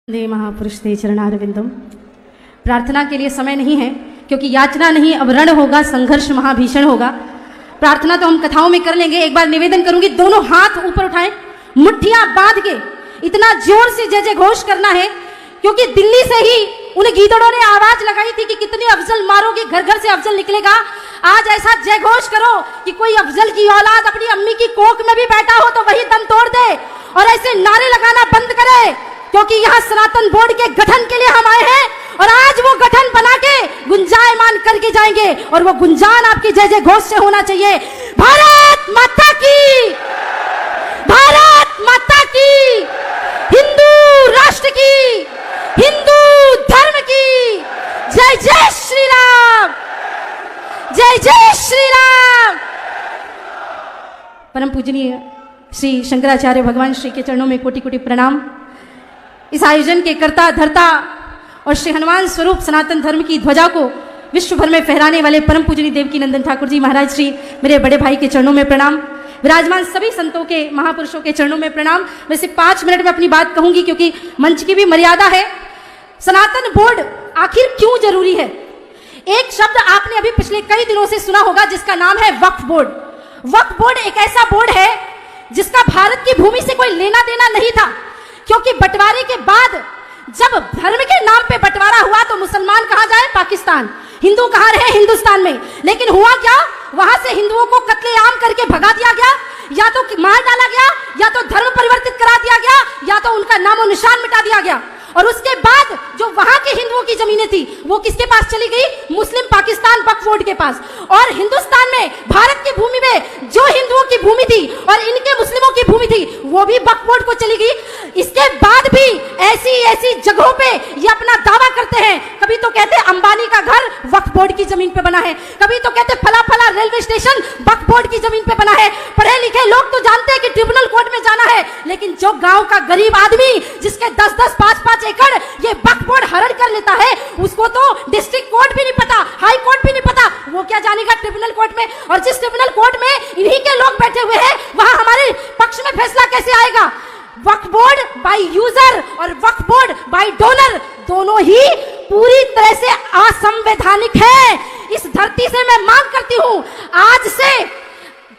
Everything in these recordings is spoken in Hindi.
दे महापुरुष ते चरणारविंदम। प्रार्थना के लिए समय नहीं है क्योंकि याचना नहीं अब रण होगा, संघर्ष महाभीषण होगा। प्रार्थना तो हम कथाओं में कर लेंगे। एक बार निवेदन करूंगी, दोनों हाथ ऊपर उठाएं, मुट्ठियां बांध के इतना जोर से जय जय घोष करना है क्योंकि दिल्ली से ही उन गीदड़ों ने आवाज लगाई थी कि कितने अफजल मारोगे, घर घर से अफजल निकलेगा। आज ऐसा जय घोष करो कि कोई अफजल की औलाद अपनी अम्मी की कोख में भी बैठा हो तो वही दम तोड़ दे और ऐसे नारे लगाना बंद करे, क्योंकि यहाँ सनातन बोर्ड के गठन के लिए हम आए हैं और आज वो गठन बना के गुंजायमान करके जाएंगे और वो गुंजान आपकी जय जय घोष से होना चाहिए। भारत माता की, भारत माता की, हिंदू राष्ट्र की, हिंदू धर्म की जय जय श्री राम, जय जय श्री राम। परम पूजनीय श्री शंकराचार्य भगवान श्री के चरणों में कोटि कोटि प्रणाम। इस आयोजन के कर्ता धर्ता और श्री हनुमान स्वरूप सनातन धर्म की ध्वजा को विश्व भर में फहराने वाले परम पूजनीय देवकी नंदन ठाकुर जी महाराज श्री मेरे बड़े भाई के चरणों में प्रणाम। विराजमान सभी संतों के, महापुरुषों के चरणों में प्रणाम। वैसे 5 मिनट में अपनी बात कहूंगी क्योंकि मंच की भी मर्यादा है। सनातन बोर्ड आखिर क्यों जरूरी है? एक शब्द आपने अभी पिछले कई दिनों से सुना होगा जिसका नाम है वक्फ बोर्ड। वक्फ बोर्ड एक ऐसा बोर्ड है जिसका भारत की भूमि से कोई लेना देना नहीं था, क्योंकि बंटवारे के बाद जब धर्म के नाम पे बंटवारा हुआ तो मुसलमान कहाँ जाए? पाकिस्तान। हिंदू कहाँ रहे? हिंदुस्तान में। लेकिन हुआ क्या? वहां से हिंदुओं को कत्लेआम करके भगा दिया गया, या तो मार डाला गया, या तो धर्म परिवर्तित करा दिया गया, या तो उनका नामो निशान मिटा दिया गया। और उसके बाद जो वहां के हिंदुओं की जमीनें थी वो किसके पास चली गई? मुस्लिम पाकिस्तान वक्फ बोर्ड के पास। और हिंदुस्तान में, भारत की भूमि में जो हिंदुओं की भूमि थी और इनके मुस्लिमों की भूमि थी वो भी वक्फ बोर्ड को चली गई। इसके बाद भी ऐसी ऐसी जगहों पे ये अपना दावा करते हैं। कभी तो कहते हैं अंबानी का घर वक्फ बोर्ड की जमीन पे बना है, कभी तो कहते फला फला रेलवे स्टेशन वक्फ बोर्ड की जमीन पे बना है। पढ़े लिखे लोग तो जानते हैं कि ट्रिब्यूनल कोर्ट में जाना है, लेकिन जो गांव का गरीब आदमी जिसके 10-10, 5-5 एकड़ ये वक्फ बोर्ड हरण कर लेता है, उसको तो डिस्ट्रिक्ट कोर्ट भी नहीं पता, हाई कोर्ट भी नहीं पता, वो क्या जानेगा ट्रिब्यूनल कोर्ट में। और जिस ट्रिब्यूनल कोर्ट में इन्हीं के लोग बैठे हुए हैं वहां हमारे पक्ष में फैसला कैसे आएगा? वक्फ बोर्ड बाय यूजर और वक्फ बोर्ड बाय डोनर दोनों ही पूरी तरह से असंवैधानिक है। इस धरती से मैं मांग करती हूं, आज से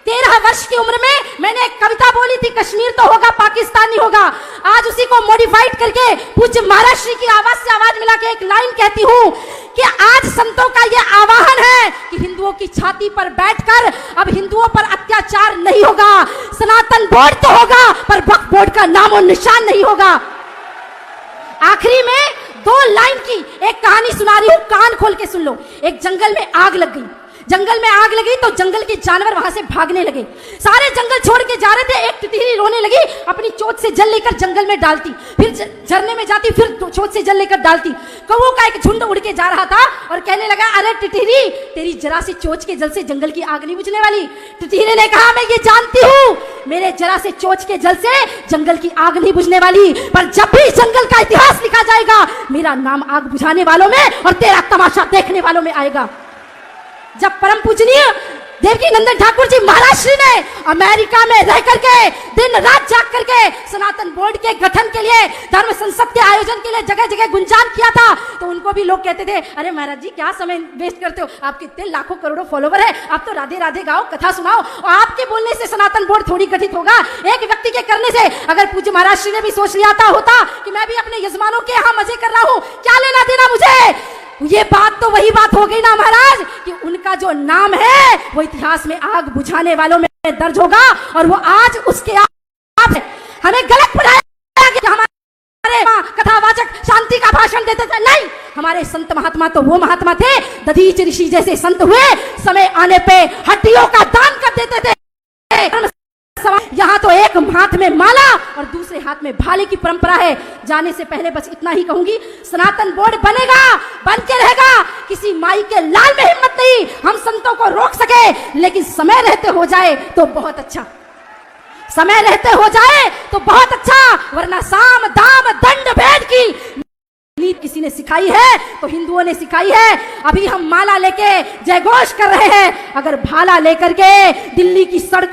13 वर्ष की उम्र में मैंने एक कविता बोली थी, कश्मीर तो होगा पाकिस्तान नहीं होगा। आज उसी को मॉडिफाइड करके पूज्य महाराज श्री की आवाज से आवाज मिला के एक लाइन कहती हूं कि आज संतों का यह आह्वान है कि हिंदुओं की छाती पर बैठकर अब हिंदुओं पर अत्याचार नहीं होगा। सनातन बोर्ड तो होगा पर वक्फ बोर्ड का नाम और निशान नहीं होगा। आखिरी में 2 लाइन की एक कहानी सुना रही हूं, कान खोल के सुन लो। एक जंगल में आग लग गई, जंगल में आग लगी तो जंगल के जानवर वहां से भागने लगे, सारे जंगल छोड़ के जा रहे थे। एक तितली रोने लगी, अपनी चोंच से जल लेकर जंगल में डालती, फिर झरने में जाती, फिर चोंच से जल लेकर डालती। कौओं का एक झुंड उड़ के जा रहा था और कहने लगा, अरे टिटहरी, तेरी जरा सी चोंच के जल से जंगल की आग नहीं बुझने वाली। टिटहरी ने कहा, मैं ये जानती हूँ, मेरे जरा से चोंच के जल से जंगल की आग नहीं बुझने वाली, पर जब भी जंगल का इतिहास लिखा जाएगा मेरा नाम आग बुझाने वालों में और तेरा तमाशा देखने वालों में आएगा। जब परम पूजनीय देवकी नंदन ठाकुर जी महाराज श्री ने अमेरिका में रह करके दिन रात जाग करके सनातन बोर्ड के गठन के लिए, धर्म संसद के आयोजन के लिए जगह जगह गुंजान किया था, तो उनको भी लोग कहते थे, अरे महाराज जी क्या समय वेस्ट करते हो, आपके इतने लाखों करोड़ों फॉलोवर है, आप तो राधे राधे गाओ, कथा सुनाओ। और आपके बोलने से सनातन बोर्ड थोड़ी गठित होगा, एक व्यक्ति के करने से। अगर पूज्य महाराज श्री ने भी सोच लिया होता कि मैं भी अपने यजमानों के यहाँ मजे कर रहा हूँ, क्या लेना देना मुझे, ये बात तो वही बात हो गई ना महाराज कि उनका जो नाम है वो इतिहास में आग बुझाने वालों में दर्ज होगा। और वो आज उसके आप हमें गलत पढ़ाया कि हमारे कथावाचक शांति का भाषण देते थे। नहीं, हमारे संत महात्मा तो वो महात्मा थे, दधीच ऋषि जैसे संत हुए, समय आने पे हड्डियों का दान कर देते थे। यहाँ तो एक हाथ में माला और दूसरे हाथ में भाले की परंपरा है। जाने से पहले बस इतना ही कहूंगी, सनातन बोर्ड बनेगा, बन के रहेगा। किसी माई के लाल में हिम्मत नहीं हम संतों को रोक सके, लेकिन समय रहते हो जाए तो बहुत अच्छा, समय रहते हो जाए तो बहुत अच्छा, वरना साम दाम दंड भेद की नीति किसी ने सिखाई है तो हिंदुओं ने सिखाई है। अभी हम माला लेके जय घोष कर रहे हैं, अगर भाला लेकर के दिल्ली की सड़क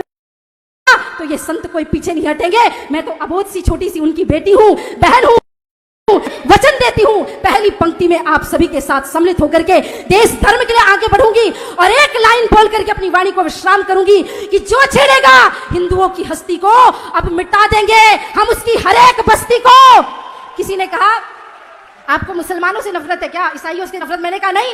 तो ये संत कोई पीछे नहीं हटेंगे। मैं तो अबोध सी छोटी सी उनकी बेटी हूँ, बहन हूँ। देती हूँ, पहली पंक्ति में आप सभी के साथ सम्मिलित होकर के देश धर्म के लिए आगे बढ़ूंगी और एक लाइन बोल करके अपनी वाणी को विश्राम करूंगी कि जो छेड़ेगा हिंदुओं की हस्ती को अब मिटा देंगे हम उसकी हर एक बस्ती को। किसी ने कहा आपको मुसलमानों से नफरत है क्या, ईसाइयों से नफरत? मैंने कहा नहीं,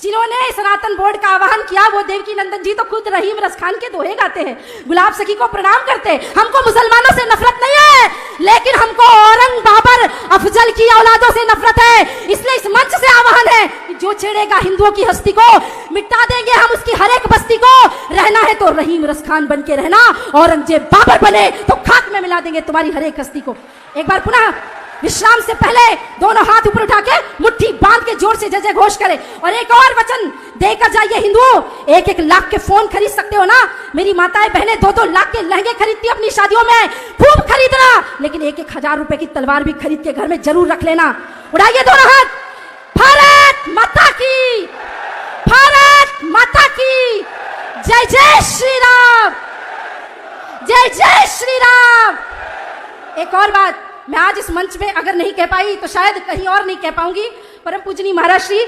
जिन्होंने सनातन बोर्ड का आह्वान किया वो देवकी नंदन जी तो खुद रहीम रसखान के दोहे गाते हैं, गुलाब सखी को प्रणाम करते हैं। हमको मुसलमानों से नफरत नहीं है, लेकिन हमको औरंग बाबर अफजल की औलादों से नफरत है। इसलिए इस मंच से आह्वान है कि जो छेड़ेगा हिंदुओं की हस्ती को मिटा देंगे हम उसकी हर एक बस्ती को। रहना है तो रहीम रसखान बन के रहना, औरंगजेब बाबर बने तो खाक में मिला देंगे तुम्हारी हर एक हस्ती को। एक बार पुनः विश्राम से पहले दोनों हाथ ऊपर उठा के मुट्ठी बांध के जोर से जय जय घोष करें और एक और वचन देकर जाइए। हिंदुओं, 1-1 लाख के फोन खरीद सकते हो ना, मेरी माताएं बहनें 2-2 लाख के लहंगे खरीदती अपनी शादियों में, खूब खरीदना, लेकिन 1-1 हजार रुपए की तलवार भी खरीद के घर में जरूर रख लेना। उड़ाइए दोनों हाथ। भारत माता की, भारत माता की जय। जय श्री राम, जय जय श्री राम। एक और बात मैं आज इस मंच में अगर नहीं कह पाई तो शायद कहीं और नहीं कह पाऊंगी। परम पूजनीय महाराज श्री,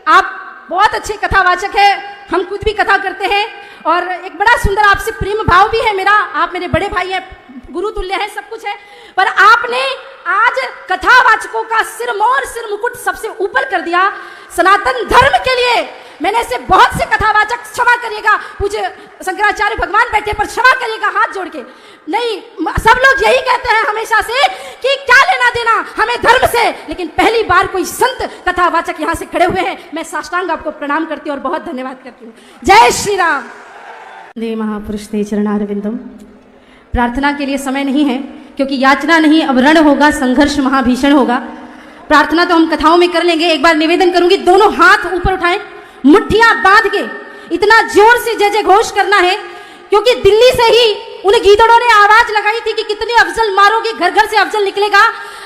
आप बहुत अच्छे कथावाचक है, हम खुद भी कथा करते हैं और एक बड़ा सुंदर आपसे प्रेम भाव भी है मेरा। आप मेरे बड़े भाई हैं, गुरु तुल्य हैं, सब कुछ है, पर आपने आज कथावाचकों का सिरमौर सिर मुकुट सबसे ऊपर कर दिया सनातन धर्म के लिए। मैंने ऐसे बहुत से कथावाचक, क्षमा करिएगा पूज्य शंकराचार्य भगवान बैठे पर क्षमा करिएगा हाथ जोड़ के, नहीं सब लोग यही कहते हैं हमेशा से कि क्या लेना देना हमें धर्म से, लेकिन पहली बार कोई संत कथावाचक यहाँ से खड़े हुए हैं। मैं साष्टांग आपको प्रणाम करती हूँ और बहुत धन्यवाद करती हूँ। जय श्री राम। दे महापुरुष ते चरणारविंदम। प्रार्थना के लिए समय नहीं है क्योंकि याचना नहीं अब रण होगा, संघर्ष महाभीषण होगा। प्रार्थना तो हम कथाओं में कर लेंगे। एक बार निवेदन करूंगी, दोनों हाथ ऊपर उठाएं, मुट्ठियां बांध के इतना जोर से जय जय घोष करना है क्योंकि दिल्ली से ही उन गीदड़ों ने आवाज लगाई थी कि कितने अफजल मारोगे, घर घर से अफजल निकलेगा।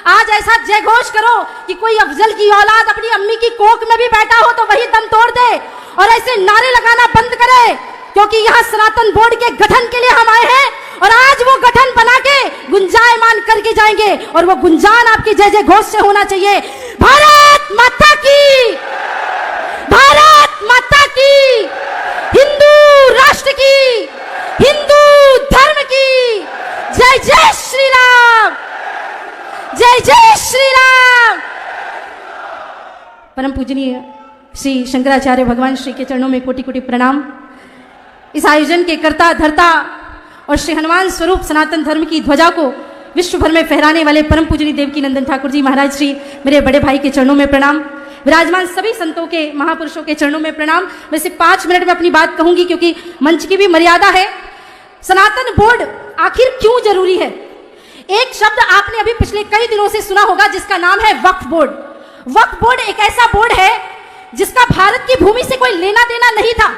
आज ऐसा जय घोष करो कि कोई अफजल की औलाद अपनी अम्मी की कोख में भी बैठा हो तो वही दम तोड़ दे और ऐसे नारे लगाना बंद करे, क्योंकि यहाँ सनातन बोर्ड के गठन के लिए हम आए हैं और आज वो गठन बना के गुंजायमान करके जाएंगे और वो गुंजान आपकी जय जय घोष से होना चाहिए। भारत माता की, भारत माता की, हिंदू राष्ट्र की, हिंदू धर्म की जय। जय श्री राम, जय जय श्री राम। परम पूजनीय श्री शंकराचार्य भगवान श्री के चरणों में कोटि कोटि प्रणाम। इस आयोजन के कर्ता धर्ता और श्री हनुमान स्वरूप सनातन धर्म की ध्वजा को विश्व भर में फहराने वाले परम पूजनीय देवकी नंदन ठाकुर जी महाराज श्री, मेरे बड़े भाई के चरणों में प्रणाम। विराजमान सभी संतों के, महापुरुषों के चरणों में प्रणाम। वैसे 5 मिनट में अपनी बात कहूंगी क्योंकि मंच की भी मर्यादा है। सनातन बोर्ड आखिर क्यों जरूरी है? एक शब्द आपने अभी पिछले कई दिनों से सुना होगा जिसका नाम है वक्फ बोर्ड। वक्फ बोर्ड एक ऐसा बोर्ड है जिसका भारत की भूमि से कोई लेना देना नहीं था,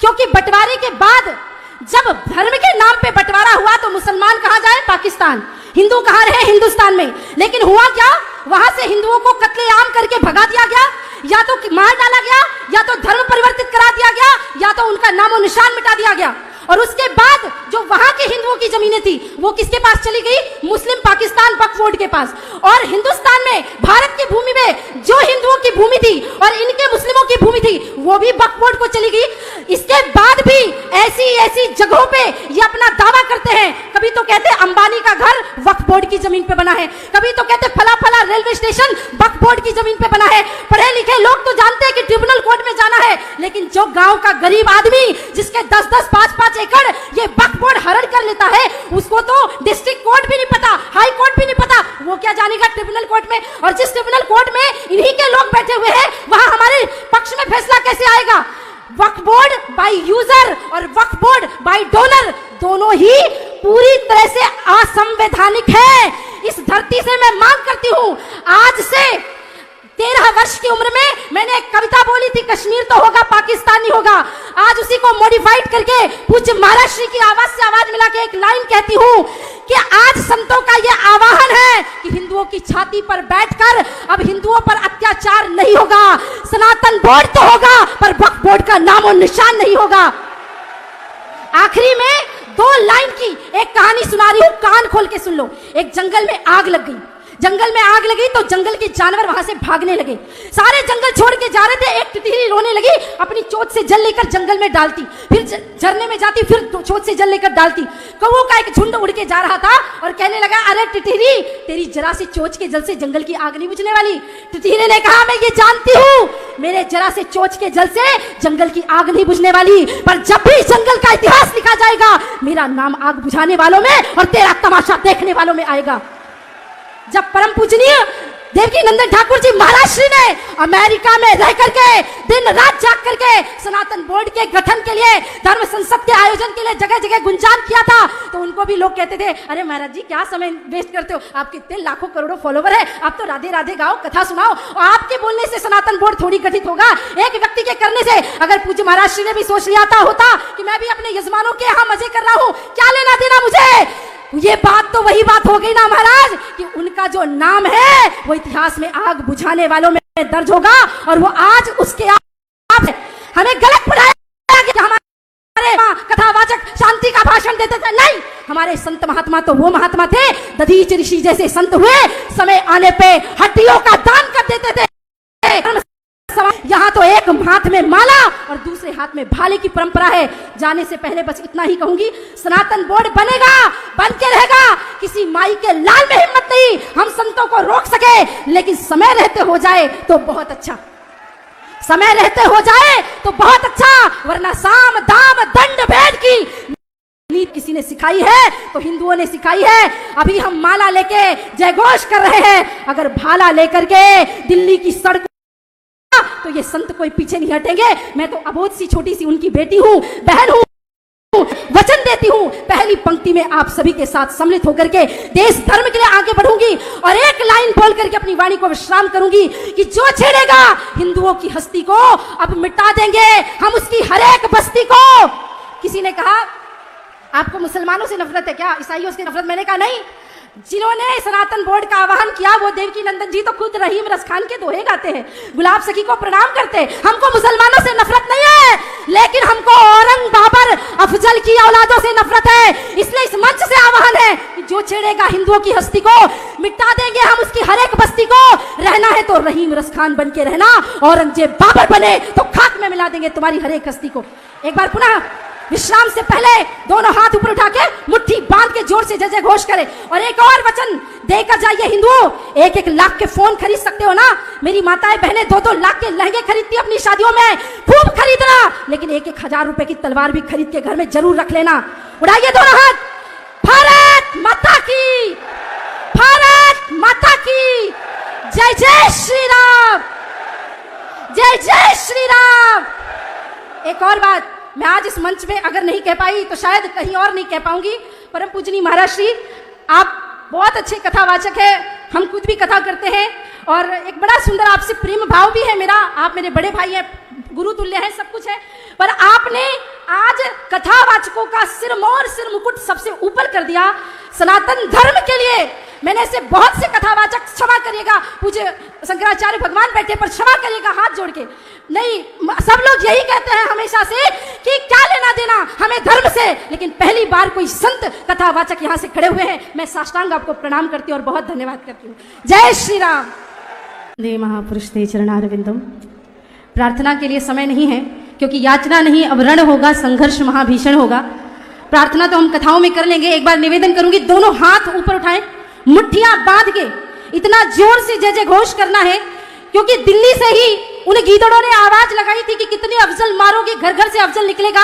क्योंकि बंटवारे के बाद जब धर्म के नाम पे बंटवारा हुआ तो मुसलमान कहाँ जाए? पाकिस्तान। हिंदू कहाँ रहे? हिंदुस्तान में। लेकिन हुआ क्या? वहां से हिंदुओं को कत्लेआम करके भगा दिया गया, या तो मार डाला गया, या तो धर्म परिवर्तित करा दिया गया, या तो उनका नामो निशान मिटा दिया गया। और उसके बाद जो वहां के हिंदुओं की जमीनें थी वो किसके पास चली गई? मुस्लिम पाकिस्तान वक्फ बोर्ड के पास। और हिंदुस्तान में, भारत की भूमि में जो हिंदुओं की भूमि थी और इनके मुस्लिमों की भूमि थी वो भी वक्फ बोर्ड को चली गई। इसके बाद भी ऐसी ऐसी जगहों पे ये अपना दावा करते हैं। कभी तो कहते हैं अंबानी का घर वक्फ बोर्ड की जमीन पे बना है, कभी तो कहते फला फला रेलवे स्टेशन वक्फ बोर्ड की जमीन पे बना है। पढ़े लिखे लोग तो जानते हैं कि ट्रिब्यूनल कोर्ट में जाना है, लेकिन जो गांव का गरीब आदमी जिसके 10-10, 5-5 एकड़ ये वक्फ बोर्ड हरण कर लेता है, उसको तो डिस्ट्रिक्ट कोर्ट भी नहीं पता, हाई कोर्ट भी नहीं पता, वो क्या जानेगा ट्रिब्यूनल कोर्ट में। और जिस ट्रिब्यूनल कोर्ट में इन्हीं के लोग बैठे हुए हैं वहां हमारे पक्ष में फैसला कैसे आएगा? वक्फ बोर्ड बाय यूजर और वक्फ बोर्ड बाय डोनर दोनों ही पूरी तरह से असंवैधानिक है। इस धरती से मैं मांग करती हूं, आज से 13 वर्ष की उम्र में मैंने एक कविता बोली थी, कश्मीर तो होगा पाकिस्तान नहीं होगा। आज उसी को मॉडिफाइड करके पूज्य महाराज श्री की आवाज से आवाज मिला के एक लाइन कहती हूं कि आज संतों का यह आह्वान है कि हिंदुओं की छाती पर बैठकर अब हिंदुओं पर अत्याचार नहीं होगा। सनातन बोर्ड तो होगा पर वक्फ बोर्ड का नाम और निशान नहीं होगा। आखिरी में 2 लाइन की एक कहानी सुना रही हूं, कान खोल के सुन लो। एक जंगल में आग लग गई, जंगल में आग लगी तो जंगल के जानवर वहां से भागने लगे। सारे जंगल छोड़ के जा रहे थे, एक टिटहरी रोने लगी, अपनी चोंच से जल लेकर जंगल में डालती, फिर झरने में जाती, फिर चोंच से जल लेकर डालती। कौवों का एक झुंड उड़ के जा रहा था और कहने लगा, अरे टिटहरी, तेरी जरा सी चोंच के जल से जंगल की आग नहीं बुझने वाली। टिटहरी ने कहा, मैं ये जानती हूँ, मेरे जरा से चोंच के जल से जंगल की आग नहीं बुझने वाली, पर जब भी जंगल का इतिहास लिखा जाएगा, मेरा नाम आग बुझाने वालों में और तेरा तमाशा देखने वालों में आएगा। जब परम पूजनीय देवकी नंदन ठाकुर जी महाराज श्री ने अमेरिका में रह करके दिन रात जाग करके सनातन बोर्ड के गठन के लिए, धर्म संसद के आयोजन के लिए जगह जगह गुंजान किया था, तो उनको भी लोग कहते थे, अरे महाराज जी क्या समय वेस्ट करते हो, आपके इतने लाखों करोड़ों फॉलोवर है, आप तो राधे राधे गाओ, कथा सुनाओ। और आपके बोलने से सनातन बोर्ड थोड़ी गठित होगा, एक व्यक्ति के करने से। अगर पूज्य महाराज श्री ने भी सोच लिया होता कि मैं भी अपने यजमानों के यहाँ मजे कर रहा हूँ, क्या लेना देना मुझे, ये बात तो वही बात हो गई ना महाराज, कि उनका जो नाम है वो इतिहास में आग बुझाने वालों में दर्ज होगा, और वो आज उसके आप हमें गलत पढ़ाया कि हमारे कथावाचक शांति का भाषण देते थे। नहीं, हमारे संत महात्मा तो वो महात्मा थे, दधीच ऋषि जैसे संत हुए, समय आने पे हड्डियों का दान कर देते थे। यहाँ तो एक हाथ में माला और दूसरे हाथ में भाले की परंपरा है। जाने से पहले बस इतना ही कहूंगी, सनातन बोर्ड बनेगा, बन के रहेगा, किसी माई के लाल में हिम्मत नहीं हम संतों को रोक सके, लेकिन समय रहते हो जाए तो बहुत अच्छा, समय रहते हो जाए तो बहुत अच्छा, वरना साम दाम दंड भेद की नीति किसी ने सिखाई है तो हिंदुओं ने सिखाई है। अभी हम माला लेके जयघोष कर रहे हैं, अगर भाला लेकर के दिल्ली की सड़क तो ये संत कोई पीछे नहीं हटेंगे। मैं तो अबोध सी छोटी सी उनकी बेटी हूँ, बहन हूँ, वचन देती हूँ, पहली पंक्ति में आप सभी के साथ सम्मिलित होकर के देश धर्म के लिए आगे बढ़ूंगी और एक लाइन बोल करके अपनी वाणी को विश्राम करूंगी कि जो छेड़ेगा हिंदुओं की हस्ती को अब मिटा देंगे हम उसकी हर एक बस्ती को। किसी ने कहा, आपको मुसलमानों से नफरत है क्या, ईसाइयों से नफरत? मैंने कहा नहीं, जिन्होंने सनातन बोर्ड का आह्वान किया वो देवकी नंदन जी तो खुद रहीम रस खान के दोहे गाते हैं, गुलाब सखी को प्रणाम करते। हमको मुसलमानों से नफरत नहीं है, लेकिन हमको औरंग बाबर अफजल की औलादों से नफरत है। इसलिए इस मंच से आह्वान है कि जो छेड़ेगा हिंदुओं की हस्ती को मिटा देंगे हम उसकी हर एक बस्ती को। रहना है तो रहीम रस खान बन के रहना, औरंगजेब बाबर बने तो खाक में मिला देंगे तुम्हारी हर एक हस्ती को। एक बार पुनः विश्राम से पहले दोनों हाथ ऊपर उठा के मुट्ठी बांध के जोर से जय जय घोष करें। और एक और वचन देकर जाइए हिंदुओं, 1-1 लाख के फोन खरीद सकते हो ना, मेरी माताएं बहनें 2-2 लाख के लहंगे खरीदती अपनी शादियों में, खूब खरीदना, लेकिन 1-1 हजार रुपए की तलवार भी खरीद के घर में जरूर रख लेना। उड़ाइए दोनों हाथ, भारत माता की, भारत माता की जय, जय श्री राम, जय जय श्री राम। एक और बात, मैं आज इस मंच में अगर नहीं कह पाई तो शायद कहीं और नहीं कह पाऊंगी। परम पूजनीय महाराज श्री, आप बहुत अच्छे कथावाचक है, हम खुद भी कथा करते हैं और एक बड़ा सुंदर आपसे प्रेम भाव भी है मेरा। आप मेरे बड़े भाई हैं, गुरु तुल्य हैं, सब कुछ है, पर आपने आज कथावाचकों का सिरमौर सिर मुकुट सबसे ऊपर कर दिया सनातन धर्म के लिए। मैंने ऐसे बहुत से कथावाचक, क्षमा करिएगा, पूज्य शंकराचार्य भगवान बैठे पर क्षमा करिएगा हाथ जोड़ के, नहीं, सब लोग यही कहते हैं हमेशा से कि क्या लेना देना हमें धर्म से, लेकिन पहली बार कोई संत कथावाचक यहाँ से खड़े हुए हैं। मैं साष्टांग आपको प्रणाम करती हूँ और बहुत धन्यवाद करती हूँ। जय श्री राम। दे महापुरुष ते चरणारविंदम। प्रार्थना के लिए समय नहीं है क्योंकि याचना नहीं, अब रण होगा, संघर्ष महाभीषण होगा। प्रार्थना तो हम कथाओं में कर लेंगे। एक बार निवेदन करूंगी, दोनों हाथ ऊपर उठाएं, मुट्ठियां बांध के इतना जोर से जय जय घोष करना है क्योंकि दिल्ली से ही उन गीदड़ों ने आवाज लगाई थी कि कितने अफजल मारोगे, घर घर से अफजल निकलेगा।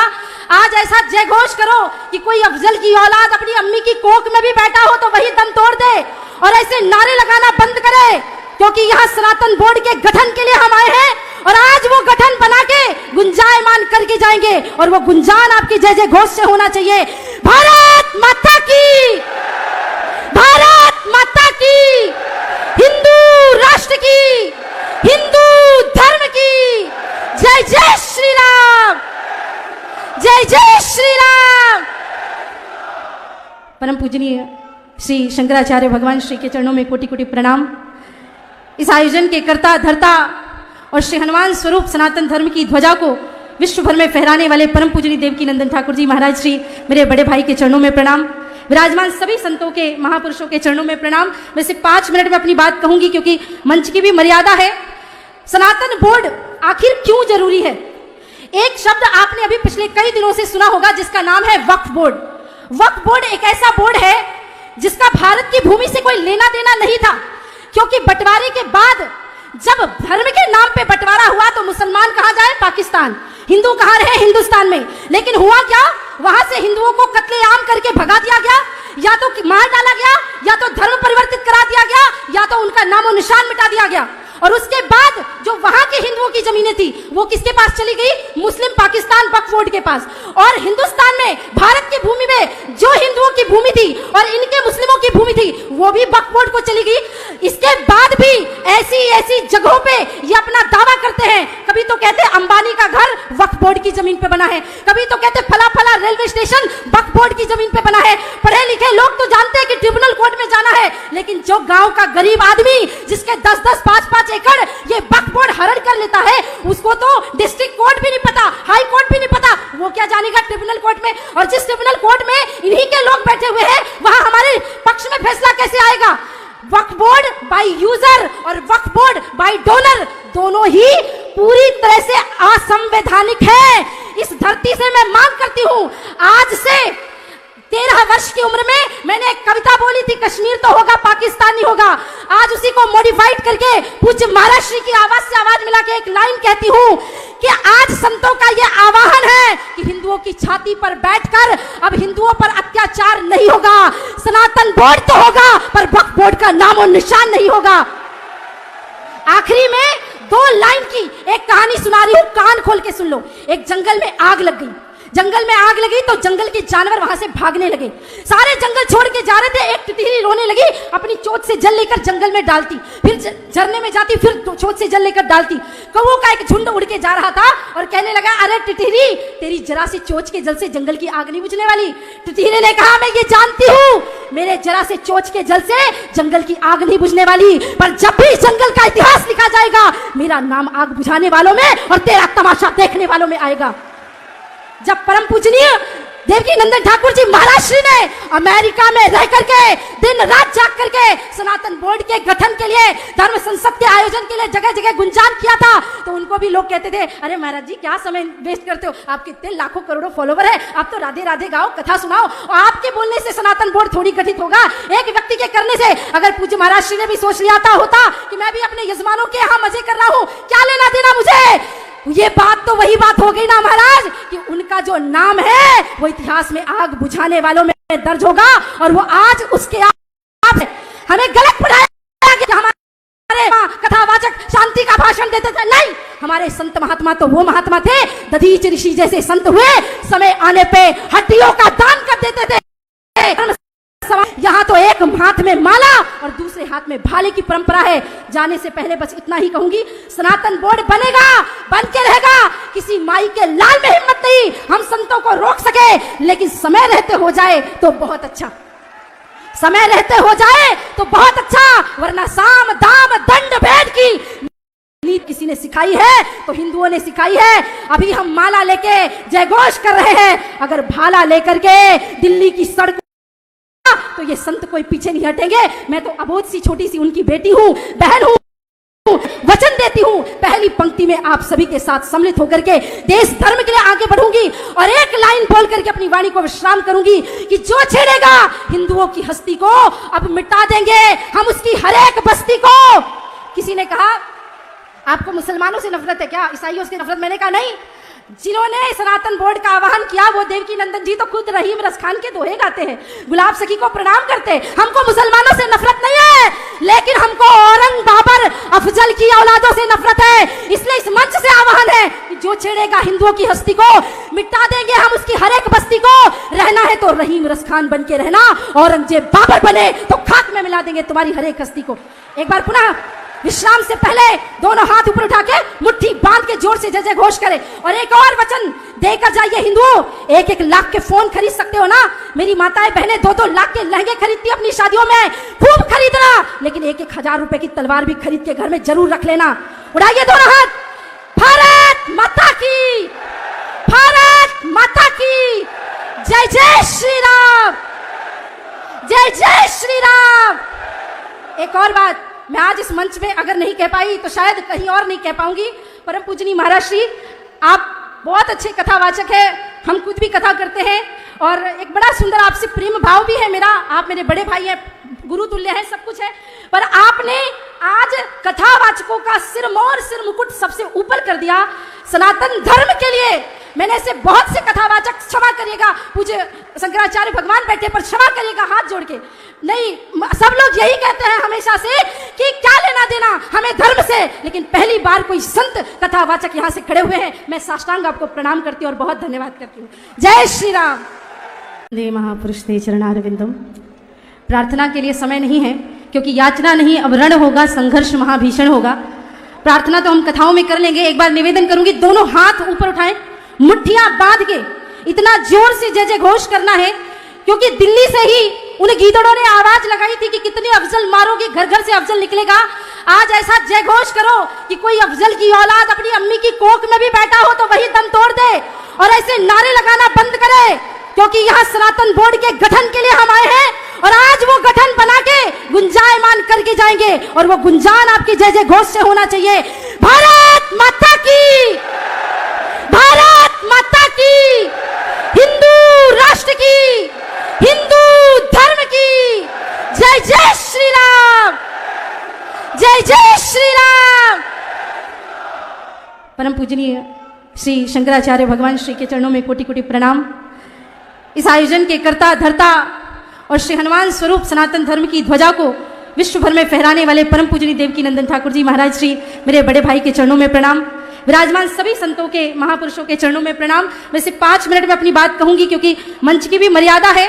आज ऐसा जय घोष करो कि कोई अफजल की औलाद अपनी अम्मी की कोख में भी बैठा हो तो वही दम तोड़ दे, और ऐसे नारे लगाना बंद करे, क्योंकि यहाँ सनातन बोर्ड के गठन के लिए हम आए हैं और आज वो गठन बना के गुंजायमान करके जाएंगे, और वो गुंजान आपकी जय जय घोष से होना चाहिए। भारत माता की, भारत माता की, हिंदू राष्ट्र की, हिंदू धर्म की जय, जय श्री राम, जय जय श्री राम। परम पूजनीय श्री शंकराचार्य भगवान श्री के चरणों में कोटि कोटि प्रणाम। इस आयोजन के कर्ता धर्ता और श्री हनुमान स्वरूप सनातन धर्म की ध्वजा को विश्व भर में फहराने वाले परम पूजनीय देवकी नंदन ठाकुर जी महाराज श्री, मेरे बड़े भाई के चरणों में प्रणाम। विराजमान सभी संतों के, महापुरुषों के चरणों में प्रणाम। मैं सिर्फ 5 मिनट में अपनी बात कहूंगी क्योंकि मंच की भी मर्यादा है। सनातन बोर्ड आखिर क्यों जरूरी है? एक शब्द आपने अभी पिछले कई दिनों से सुना होगा जिसका नाम है वक्फ बोर्ड। वक्फ बोर्ड एक ऐसा बोर्ड है जिसका भारत की भूमि से कोई लेना देना नहीं था, क्योंकि बंटवारे के बाद जब धर्म के नाम पे बंटवारा हुआ तो मुसलमान कहां जाए? पाकिस्तान। हिंदू कहां रहे? हिंदुस्तान में। लेकिन हुआ क्या? वहां से हिंदुओं को कत्लेआम करके भगा दिया गया, या तो मार डाला गया, या तो धर्म परिवर्तित करा दिया गया, या तो उनका नामो निशान मिटा दिया गया। और उसके बाद जो वहां के हिंदुओं की जमीनें थी वो किसके पास चली गई? मुस्लिम पाकिस्तान वक्फ बोर्ड के पास। और हिंदुस्तान में, भारत की भूमि में जो हिंदुओं की भूमि थी और इनके मुस्लिमों की भूमि थी वो भी वक्फ बोर्ड को चली गई। इसके बाद भी ऐसी ऐसी जगहों पे ये अपना दावा करते हैं। कभी तो कहते हैं अंबानी का घर वक्फ बोर्ड की जमीन पे बना है, कभी तो कहते फला फला रेलवे स्टेशन वक्फ बोर्ड की जमीन पे बना है। पढ़े लिखे लोग तो जानते हैं कि ट्रिब्यूनल कोर्ट में जाना है, लेकिन जो गांव का गरीब आदमी जिसके 10-10, 5-5 एकड़ ये वक्फ बोर्ड हरण कर लेता है, उसको तो डिस्ट्रिक्ट कोर्ट भी नहीं पता, हाई कोर्ट भी नहीं पता, वो क्या जानेगा ट्रिब्यूनल कोर्ट में? और जिस ट्रिब्यूनल कोर्ट में इन्हीं के लोग बैठे हुए हैं वहां हमारे पक्ष में फैसला कैसे आएगा? वक्फ बोर्ड बाय यूजर और वक्फ बोर्ड बाय डोनर दोनों ही पूरी तरह से असंवैधानिक है। इस धरती से मैं मांग करती हूं, आज से 13 वर्ष की उम्र में मैंने एक कविता बोली थी, कश्मीर तो होगा पाकिस्तान नहीं होगा। आज उसी को मॉडिफाइड करके पूज्य महाराज श्री की आवाज से आवाज मिला के एक लाइन कहती हूं कि आज संतों का यह आह्वान है कि हिंदुओं की छाती पर बैठकर अब हिंदुओं पर अत्याचार नहीं होगा। सनातन बोर्ड तो होगा पर वक्फ बोर्ड का नामो निशान नहीं होगा। आखिरी में 2 लाइन की एक कहानी सुना रही हूं, कान खोल के सुन लो। एक जंगल में आग लग गई। जंगल में आग लगी तो जंगल के जानवर वहां से भागने लगे। सारे जंगल छोड़ के जा रहे थे। एक टिटहरी रोने लगी, अपनी चोंच से जल लेकर जंगल में डालती, फिर झरने में जाती, फिर चोंच से जल लेकर डालती। कौवों का एक झुंड उड़ के जा रहा था और कहने लगा, अरे टिटहरी, तेरी जरा सी चोंच के जल से जंगल की आग नहीं बुझने वाली। टिटहरी ने कहा, मैं ये जानती हूँ, मेरे जरा से चोंच के जल से जंगल की आग नहीं बुझने वाली, पर जब भी जंगल का इतिहास लिखा जाएगा मेरा नाम आग बुझाने वालों में और तेरा तमाशा देखने वालों में आएगा। जब परम पूजनीय देवकी नंदन ठाकुर जी महाराज श्री ने अमेरिका में रह करके दिन रात जाग करके सनातन बोर्ड के गठन के लिए, धर्म संसद के आयोजन के लिए जगह जगह गुंजान किया था, तो उनको भी लोग कहते थे, अरे महाराज जी क्या समय वेस्ट करते हो, आपके इतने लाखों करोड़ों फॉलोवर है, आप तो राधे राधे गाओ, कथा सुनाओ। और आपके बोलने से सनातन बोर्ड थोड़ी गठित होगा, एक व्यक्ति के करने से। अगर पूज्य महाराज श्री ने भी सोच लिया होता कि मैं भी अपने यजमानों के यहाँ मजे कर रहा हूँ, क्या लेना देना मुझे, ये बात तो वही बात हो गई ना महाराज कि उनका जो नाम है वो इतिहास में आग बुझाने वालों में दर्ज होगा। और वो आज उसके आप हमें गलत पढ़ाया कि हमारे कथावाचक शांति का भाषण देते थे। नहीं, हमारे संत महात्मा तो वो महात्मा थे, दधीच ऋषि जैसे संत हुए, समय आने पे हड्डियों का दान कर देते थे। यहाँ तो एक हाथ में माला और दूसरे हाथ में भाले की परंपरा है। जाने से पहले बस इतना ही कहूंगी, सनातन बोर्ड बनेगा, बन के रहेगा। किसी माई के लाल में हिम्मत नहीं हम संतों को रोक सके, लेकिन समय रहते हो जाए तो बहुत अच्छा, समय रहते हो जाए तो बहुत अच्छा, वरना साम दाम दंड भेद की नीति किसी ने सिखाई है तो हिंदुओं ने सिखाई है। अभी हम माला लेके जयघोष कर रहे हैं, अगर भाला लेकर के दिल्ली की सड़क तो ये संत कोई पीछे नहीं हटेंगे। मैं तो अबोध सी छोटी सी उनकी बेटी हूँ, बहन हूँ, वचन देती हूँ, पहली पंक्ति में आप सभी के साथ सम्मिलित होकर के देश धर्म के लिए आगे बढ़ूंगी और एक लाइन बोल करके अपनी वाणी को विश्राम करूंगी कि जो छेड़ेगा हिंदुओं की हस्ती को अब मिटा देंगे हम उसकी हर एक बस्ती को। किसी ने कहा, आपको मुसलमानों से नफरत है क्या, ईसाइयों से नफरत? मैंने कहा नहीं, जिन्होंने सनातन बोर्ड का आह्वान किया वो देवकी नंदन जी तो खुद रहीम रसखान के दोहे गाते हैं, गुलाब सखी को प्रणाम करते हैं। हमको मुसलमानों से नफरत नहीं है, लेकिन हमको औरंग बाबर अफजल की औलादों से नफरत है। इसलिए इस मंच से आह्वान है कि जो छेड़ेगा हिंदुओं की हस्ती को मिटा देंगे हम उसकी हर एक बस्ती को। रहना है तो रहीम रसखान बन के रहना, औरंगजेब बाबर बने तो खाक में मिला देंगे तुम्हारी हर एक हस्ती को। एक बार पुनः विश्राम से पहले दोनों हाथ ऊपर उठा के मुट्ठी बांध के जोर से जय जय घोष करें और एक और वचन देकर जाइए। हिंदुओं, 1-1 लाख के फोन खरीद सकते हो ना, मेरी माताएं बहनें 2-2 लाख के लहंगे खरीदती अपनी शादियों में, खूब खरीदना, लेकिन 1-1 हजार रुपए की तलवार भी खरीद के घर में जरूर रख लेना। उड़ाइए दोनों हाथ। भारत माता की, भारत माता की जय। जय श्री राम। जय जय श्री राम। एक और बात, मैं आज इस मंच में अगर नहीं कह पाई तो शायद कहीं और नहीं कह पाऊंगी। परम पूजनीय महाराज श्री, आप बहुत अच्छे कथावाचक है, हम खुद भी कथा करते हैं और एक बड़ा सुंदर आपसे प्रेम भाव भी है मेरा। आप मेरे बड़े भाई हैं, गुरु तुल्य हैं, सब कुछ है, पर आपने आज कथावाचकों का सिरमौर सिर मुकुट सबसे ऊपर कर दिया सनातन धर्म के लिए। मैंने ऐसे बहुत से कथावाचक, क्षमा करिएगा, पूज्य शंकराचार्य भगवान बैठे पर क्षमा करिएगा हाथ जोड़ के, नहीं सब लोग यही कहते हैं हमेशा से कि क्या लेना देना हमें धर्म से, लेकिन पहली बार कोई संत कथावाचक यहाँ से खड़े हुए हैं। मैं साष्टांग आपको प्रणाम करती हूँ और बहुत धन्यवाद करती हूँ। जय श्री राम। दे महापुरुष ते चरणारविंदम। प्रार्थना के लिए समय नहीं है क्योंकि याचना नहीं अब रण होगा, संघर्ष महाभीषण होगा। प्रार्थना तो हम कथाओं में कर लेंगे। एक बार निवेदन करूंगी, दोनों हाथ ऊपर उठाएं, मुट्ठियां बांध के इतना जोर से जय जय घोष करना है क्योंकि दिल्ली से ही उन गीदड़ों ने आवाज लगाई थी कि कितने अफजल मारोगे, घर घर से अफजल निकलेगा। आज ऐसा जय घोष करो कि कोई अफजल की औलाद अपनी अम्मी की कोख में भी बैठा हो तो वही दम तोड़ दे और ऐसे नारे लगाना बंद करे, क्योंकि यहाँ सनातन बोर्ड के गठन के लिए हम आए हैं और आज वो गठन बना के गुंजायमान करके जाएंगे और वो गुंजान आपकी जय जय घोष से होना चाहिए। भारत माता की, भारत माता की, हिंदू राष्ट्र की, हिंदू धर्म की, जय जय श्री राम, जय जय श्री राम। परम पूजनीय श्री शंकराचार्य भगवान श्री के चरणों में कोटि कोटि प्रणाम। इस आयोजन के कर्ता धर्ता और श्री हनुमान स्वरूप सनातन धर्म की ध्वजा को विश्व भर में फहराने वाले परम पूजनीय देवकी नंदन ठाकुर जी महाराज श्री, मेरे बड़े भाई के चरणों में प्रणाम। विराजमान सभी संतों के, महापुरुषों के चरणों में प्रणाम। मैं सिर्फ 5 मिनट में अपनी बात कहूंगी क्योंकि मंच की भी मर्यादा है।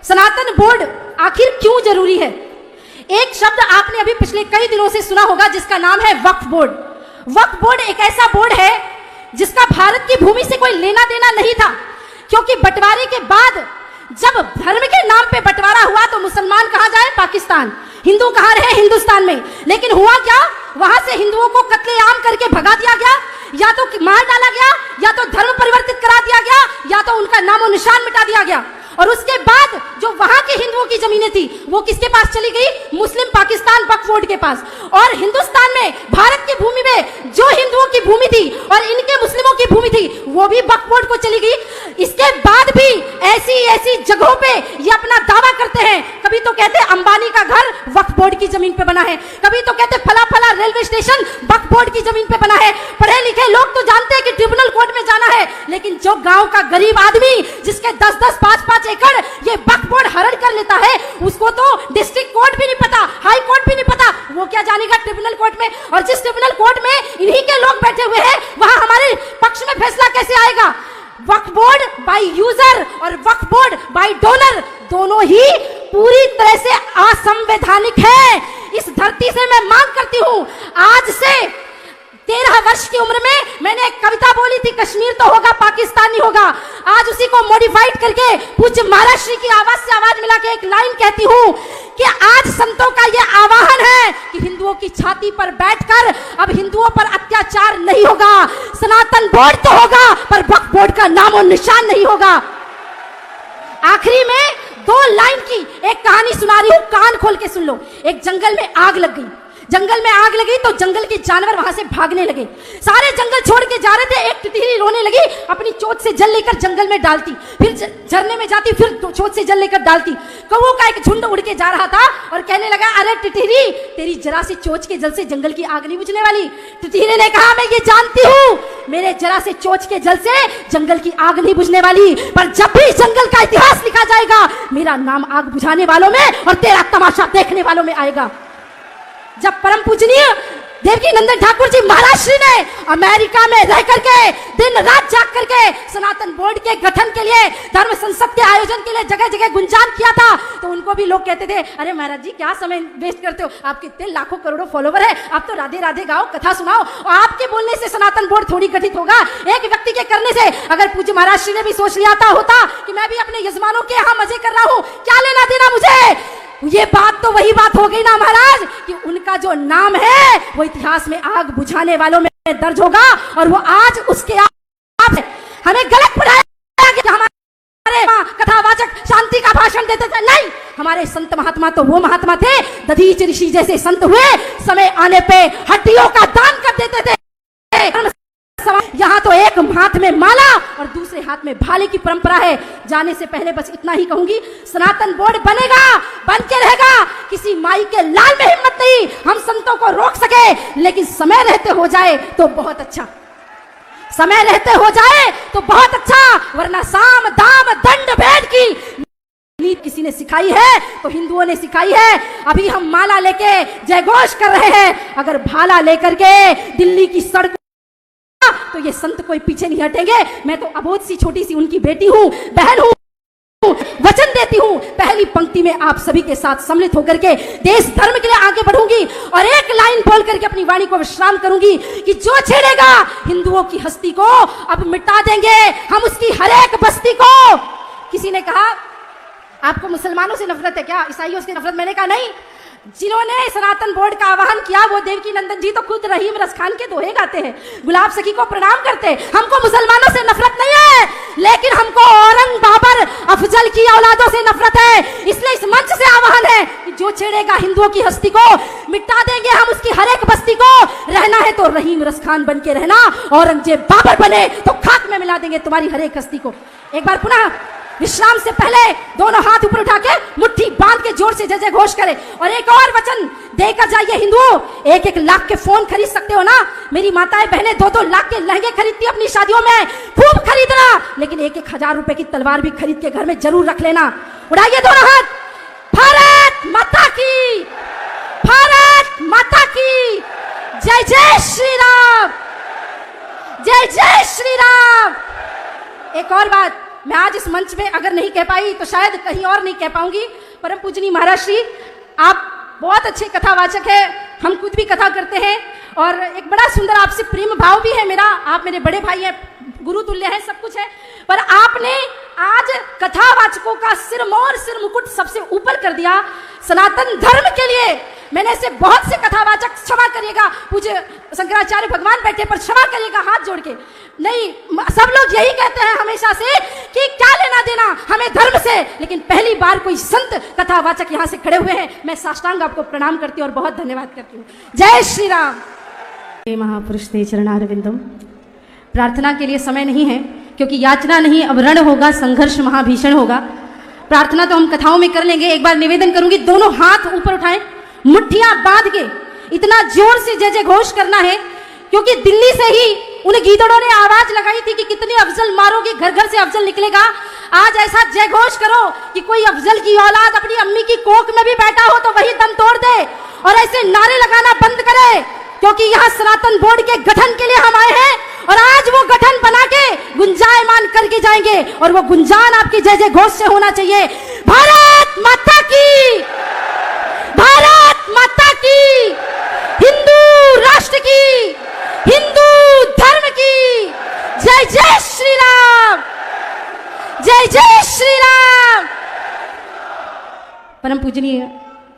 सनातन बोर्ड आखिर क्यों जरूरी है? एक शब्द आपने अभी पिछले कई दिनों से सुना होगा जिसका नाम है वक्फ बोर्ड। वक्फ बोर्ड एक ऐसा बोर्ड है जिसका भारत की भूमि से कोई लेना देना नहीं था, क्योंकि बंटवारे के बाद जब धर्म के नाम पे बंटवारा हुआ तो मुसलमान कहाँ जाए? पाकिस्तान। हिंदू कहाँ रहे? हिंदुस्तान में। लेकिन हुआ क्या? वहां से हिंदुओं को कत्लेआम करके भगा दिया गया, या तो मार डाला गया, या तो धर्म परिवर्तित करा दिया गया, या तो उनका नामो निशान मिटा दिया गया। और उसके बाद जो वहां के हिंदुओं की जमीनें थी वो किसके पास चली गई? मुस्लिम पाकिस्तान वक्फ बोर्ड के पास। और हिंदुस्तान में, भारत की भूमि में जो हिंदुओं की भूमि थी और इनके मुस्लिमों की भूमि थी वो भी वक्फ बोर्ड को चली गई। इसके बाद भी ऐसी ऐसी जगहों पे ये अपना दावा करते हैं। कभी तो कहते हैं अंबानी का घर वक्फ बोर्ड की जमीन पे बना है, कभी तो कहते फला फला रेलवे स्टेशन वक्फ बोर्ड की जमीन पे बना है। पढ़े लिखे लोग तो जानते हैं कि ट्रिब्यूनल कोर्ट में जाना है, लेकिन जो गांव का गरीब आदमी जिसके 10-10, 5-5 एकड़ ये वक्फ बोर्ड हरण कर लेता है, उसको तो डिस्ट्रिक्ट कोर्ट भी नहीं पता, हाई कोर्ट भी नहीं पता, वो क्या जानेगा ट्रिब्यूनल कोर्ट में? और जिस ट्रिब्यूनल कोर्ट में इन्हीं के लोग बैठे हुए हैं वहां हमारे पक्ष में फैसला कैसे आएगा? वक्फ बोर्ड बाय यूजर और वक्फ बोर्ड बाय डोनर दोनों ही पूरी तरह से असंवैधानिक है। इस धरती से मैं मांग करती हूं, आज से 13 वर्ष की उम्र में मैंने एक कविता बोली थी, कश्मीर तो होगा पाकिस्तान नहीं होगा। आज उसी को मॉडिफाइड करके पूज्य महाराज श्री की आवाज से आवाज मिला के एक लाइन कहती हूं कि आज संतों का यह आह्वान है कि हिंदुओं की छाती पर बैठकर अब हिंदुओं पर अत्याचार नहीं होगा। सनातन बोर्ड तो होगा पर वक्फ बोर्ड का नाम और निशान नहीं होगा। आखिरी में 2 लाइन की एक कहानी सुना रही हूं, कान खोल के सुन लो। एक जंगल में आग लग गई, जंगल में आग लगी तो जंगल के जानवर वहां से भागने लगे, सारे जंगल छोड़ के जा रहे थे। एक तितली रोने लगी, अपनी चोंच से जल लेकर जंगल में डालती, फिर झरने में जाती, फिर चोंच से जल लेकर डालती। कौवों का एक झुंड उड़ के जा रहा था और कहने लगा, अरे टिटरी, तेरी जरा सी चोंच के जल से जंगल की आग नहीं बुझने वाली। टिटरी ने कहा, मैं ये जानती हूँ, मेरे जरा से चोंच के जल से जंगल की आग नहीं बुझने वाली, पर जब भी जंगल का इतिहास लिखा जाएगा मेरा नाम आग बुझाने वालों में और तेरा तमाशा देखने वालों में आएगा। जब परम पूजनीय देवकी नंदन ठाकुर जी महाराज श्री ने अमेरिका में रह करके दिन रात जाग करके सनातन बोर्ड के गठन के लिए, धर्म संसद के आयोजन के लिए जगह जगह गुंजान किया था, तो उनको भी लोग कहते थे, अरे महाराज जी क्या समय वेस्ट करते हो, आपके इतने लाखों करोड़ों फॉलोवर है, आप तो राधे राधे गाओ, कथा सुनाओ, और आपके बोलने से सनातन बोर्ड थोड़ी गठित होगा, एक व्यक्ति के करने से। अगर पूज्य महाराज श्री ने भी सोच लिया होता कि मैं भी अपने यजमानों के यहाँ मजे कर रहा हूँ, क्या लेना देना मुझे, ये बात तो वही बात हो गई ना महाराज कि उनका जो नाम है वो इतिहास में आग बुझाने वालों में दर्ज होगा, और वो आज उसके आप हमें गलत पढ़ाया कि हमारे कथावाचक शांति का भाषण देते थे। नहीं, हमारे संत महात्मा तो वो महात्मा थे, दधीच ऋषि जैसे संत हुए, समय आने पे हड्डियों का दान कर देते थे। यहाँ तो एक हाथ में माला और दूसरे हाथ में भाले की परंपरा है। जाने से पहले बस इतना ही कहूंगी, सनातन बोर्ड बनेगा, बन के रहेगा। किसी माई के लाल में हिम्मत नहीं हम संतों को रोक सके, लेकिन समय रहते हो जाए तो बहुत अच्छा, समय रहते हो जाए तो बहुत अच्छा, वरना साम दाम दंड भेद की नीति किसी ने सिखाई है तो हिंदुओं ने सिखाई है। अभी हम माला लेके जयघोष कर रहे हैं, अगर भाला लेकर के दिल्ली की सड़क तो ये संत कोई पीछे नहीं हटेंगे। मैं तो अबोध सी छोटी सी उनकी बेटी हूं, बहन हूं, वचन देती हूं, पहली पंक्ति में आप सभी के साथ सम्मिलित होकर के देश धर्म के लिए आगे बढ़ूंगी और एक लाइन बोल करके अपनी वाणी को विश्राम करूंगी कि जो छेड़ेगा हिंदुओं की हस्ती को अब मिटा देंगे हम उसकी हर एक बस्ती को। किसी ने कहा आपको मुसलमानों से नफरत है क्या, ईसाइयों से नफरत? मैंने कहा नहीं, जिन्होंने सनातन बोर्ड का आह्वान किया वो देवकी नंदन जी तो खुद रहीम रसखान के दोहे गाते हैं, गुलाब सखी को प्रणाम करते हैं। हमको मुसलमानों से नफरत नहीं है, लेकिन हमको औरंग बाबर अफजल की औलादों से नफरत है। इसलिए इस मंच से आह्वान है कि जो छेड़ेगा हिंदुओं की हस्ती को मिटा देंगे हम उसकी हर एक बस्ती को। रहना है तो रहीम रसखान बन के रहना, औरंगजेब बाबर बने तो खाक में मिला देंगे तुम्हारी हर एक हस्ती को। एक बार पुनः विश्राम से पहले दोनों हाथ ऊपर उठा के मुट्ठी बांध के जोर से जय जय घोष करें और एक और वचन देकर जाइए। हिंदुओं, 1-1 लाख के फोन खरीद सकते हो ना, मेरी माताएं बहनें 2-2 लाख के लहंगे खरीदती अपनी शादियों में, खूब खरीदना, लेकिन 1-1 हजार रुपए की तलवार भी खरीद के घर में जरूर रख लेना। उड़ाइए दोनों हाथ। भारत माता की, भारत माता की जय, जय श्री राम, जय जय श्री राम। एक और बात मैं आज इस मंच में अगर नहीं कह पाई तो शायद कहीं और नहीं कह पाऊंगी। परम पूजनीय महाराज श्री, आप बहुत अच्छे कथावाचक है, हम खुद भी कथा करते हैं और एक बड़ा सुंदर आपसे प्रेम भाव भी है मेरा। आप मेरे बड़े भाई हैं, गुरु तुल्य है, सब कुछ है, पर आपने आज कथावाचकों का सिरमौर सिर मुकुट सबसे ऊपर कर दिया सनातन धर्म के लिए। मैंने ऐसे बहुत से कथावाचक, क्षमा करिएगा, पूज्य शंकराचार्य भगवान बैठे पर क्षमा करिएगा हाथ जोड़ के, नहीं सब लोग यही कहते हैं हमेशा से कि क्या लेना देना हमें धर्म से, लेकिन पहली बार कोई संत कथावाचक यहाँ से खड़े हुए हैं। मैं साष्टांग आपको प्रणाम करती हूँ और बहुत धन्यवाद करती हूँ। जय श्री राम। महापुरुष ते चरणारविंदम। प्रार्थना के लिए समय नहीं है क्योंकि याचना नहीं, अब रण होगा, संघर्ष महाभीषण होगा। प्रार्थना तो हम कथाओं में कर लेंगे। एक बार निवेदन करूंगी, दोनों हाथ ऊपर उठाएं, मुट्ठियां बांध के इतना जोर से जय जय घोष करना है क्योंकि दिल्ली से ही उन गीदड़ों ने आवाज लगाई थी कि कितनी अफजल मारोगे, घर घर से अफजल निकलेगा। आज ऐसा जय घोष करो कि कोई अफजल की औलाद अपनी अम्मी की कोख में भी बैठा हो तो वही दम तोड़ दे और ऐसे नारे लगाना बंद करे, क्योंकि यहाँ सनातन बोर्ड के गठन के लिए हम आए हैं और आज वो गठन बना के गुंजायमान करके जाएंगे और वो गुंजान आपकी जय जय घोष से होना चाहिए। भारत माता की, भारत माता की, हिंदू राष्ट्र की, हिंदू धर्म की जय, जय श्री राम, जय जय श्री राम। परम पूजनीय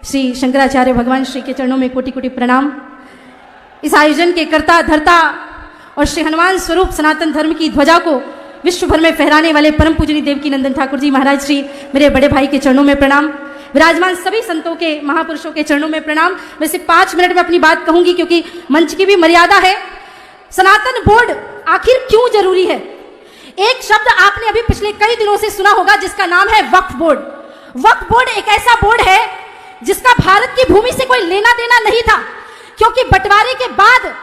श्री शंकराचार्य भगवान श्री के चरणों में कोटि कोटि प्रणाम। इस आयोजन के कर्ता धर्ता और श्री हनुमान स्वरूप सनातन धर्म की ध्वजा को विश्व भर में फहराने वाले परम पूजनीय देवकी नंदन ठाकुर जी महाराज श्री, मेरे बड़े भाई के चरणों में प्रणाम। विराजमान सभी संतों के, महापुरुषों के चरणों में प्रणाम। वैसे 5 मिनट में अपनी बात कहूंगी क्योंकि मंच की भी मर्यादा है। सनातन बोर्ड आखिर क्यों जरूरी है? एक शब्द आपने अभी पिछले कई दिनों से सुना होगा जिसका नाम है वक्फ बोर्ड। वक्फ बोर्ड एक ऐसा बोर्ड है जिसका भारत की भूमि से कोई लेना देना नहीं था, क्योंकि बंटवारे के बाद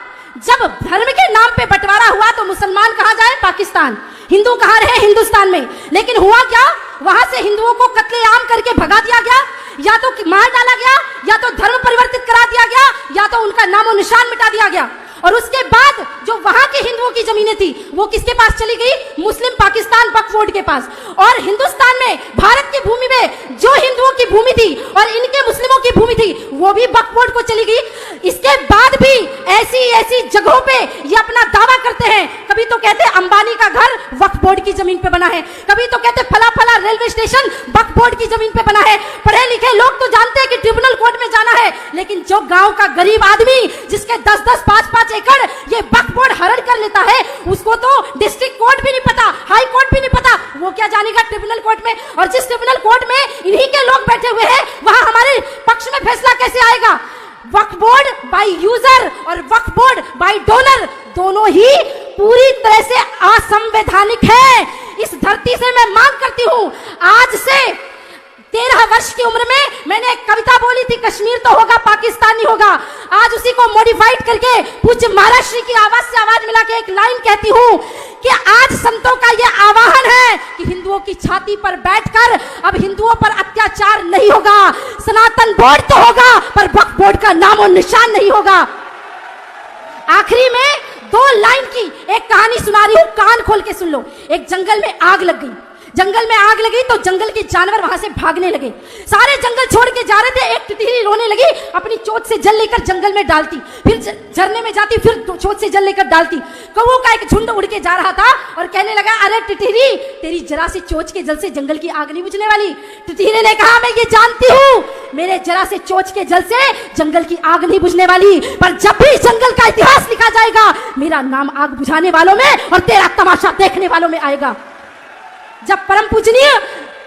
जब धर्म के नाम पे बंटवारा हुआ तो मुसलमान कहाँ जाए? पाकिस्तान। हिंदू कहाँ रहे? हिंदुस्तान में। लेकिन हुआ क्या? वहां से हिंदुओं को कत्लेआम करके भगा दिया गया, या तो मार डाला गया, या तो धर्म परिवर्तित करा दिया गया, या तो उनका नामो निशान मिटा दिया गया। और उसके बाद जो वहां के हिंदुओं की जमीनें थी वो किसके पास चली गई? मुस्लिम पाकिस्तान वक्फ बोर्ड के पास। और हिंदुस्तान में, भारत की भूमि में जो हिंदुओं की भूमि थी और इनके मुस्लिमों की भूमि थी वो भी वक्फ बोर्ड को चली गई। इसके बाद भी ऐसी ऐसी जगहों पे ये अपना दावा करते हैं। कभी तो कहते हैं अंबानी का घर वक्फ बोर्ड की जमीन पे बना है, कभी तो कहते फला फला रेलवे स्टेशन वक्फ बोर्ड की जमीन पे बना है। पढ़े लिखे लोग तो जानते हैं कि ट्रिब्यूनल कोर्ट में जाना है, लेकिन जो गांव का गरीब आदमी जिसके 10-10, 5-5 एकड़ ये वक्फ बोर्ड हरण कर लेता है, उसको तो डिस्ट्रिक्ट कोर्ट भी नहीं पता, हाई कोर्ट भी नहीं पता, वो क्या जानेगा ट्रिब्यूनल कोर्ट में, और जिस ट्रिब्यूनल कोर्ट में इन्हीं के लोग बैठे हुए हैं वहां हमारे पक्ष में फैसला कैसे आएगा। वक्फ बोर्ड बाय यूजर और वक्फ बोर्ड बाय डोनर दोनों ही पूरी तरह से असंवैधानिक है। इस धरती से मैं मांग करती हूं, आज से 13 वर्ष की उम्र में मैंने एक कविता बोली थी, कश्मीर तो होगा पाकिस्तान नहीं होगा। आज उसी को मॉडिफाइड करके पूज्य महाराज श्री की आवाज से आवाज मिला के एक लाइन कहती हूं कि आज संतों का यह आह्वान है कि हिंदुओं की छाती पर बैठकर अब हिंदुओं पर अत्याचार नहीं होगा। सनातन बोर्ड तो होगा पर वक्फ बोर्ड का नाम और निशान नहीं होगा। आखिरी में 2 लाइन की एक कहानी सुना रही हूं, कान खोल के सुन लो। एक जंगल में आग लग गई, जंगल में आग लगी तो जंगल के जानवर वहां से भागने लगे, सारे जंगल छोड़ के जा रहे थे। एक टिटहरी रोने लगी, अपनी चोंच से जल लेकर जंगल में डालती, फिर झरने में जाती, फिर चोंच से जल लेकर डालती। कौवों का एक झुंड उड़ के जा रहा था और कहने लगा, अरे टिटहरी, तेरी जरा सी चोंच के जल से जंगल की आग नहीं बुझने वाली। टिटहरी ने कहा, मैं ये जानती हूँ, मेरे जरा से चोंच के जल से जंगल की आग नहीं बुझने वाली, पर जब भी जंगल का इतिहास लिखा जाएगा मेरा नाम आग बुझाने वालों में और तेरा तमाशा देखने वालों में आएगा। जब परम पूजनीय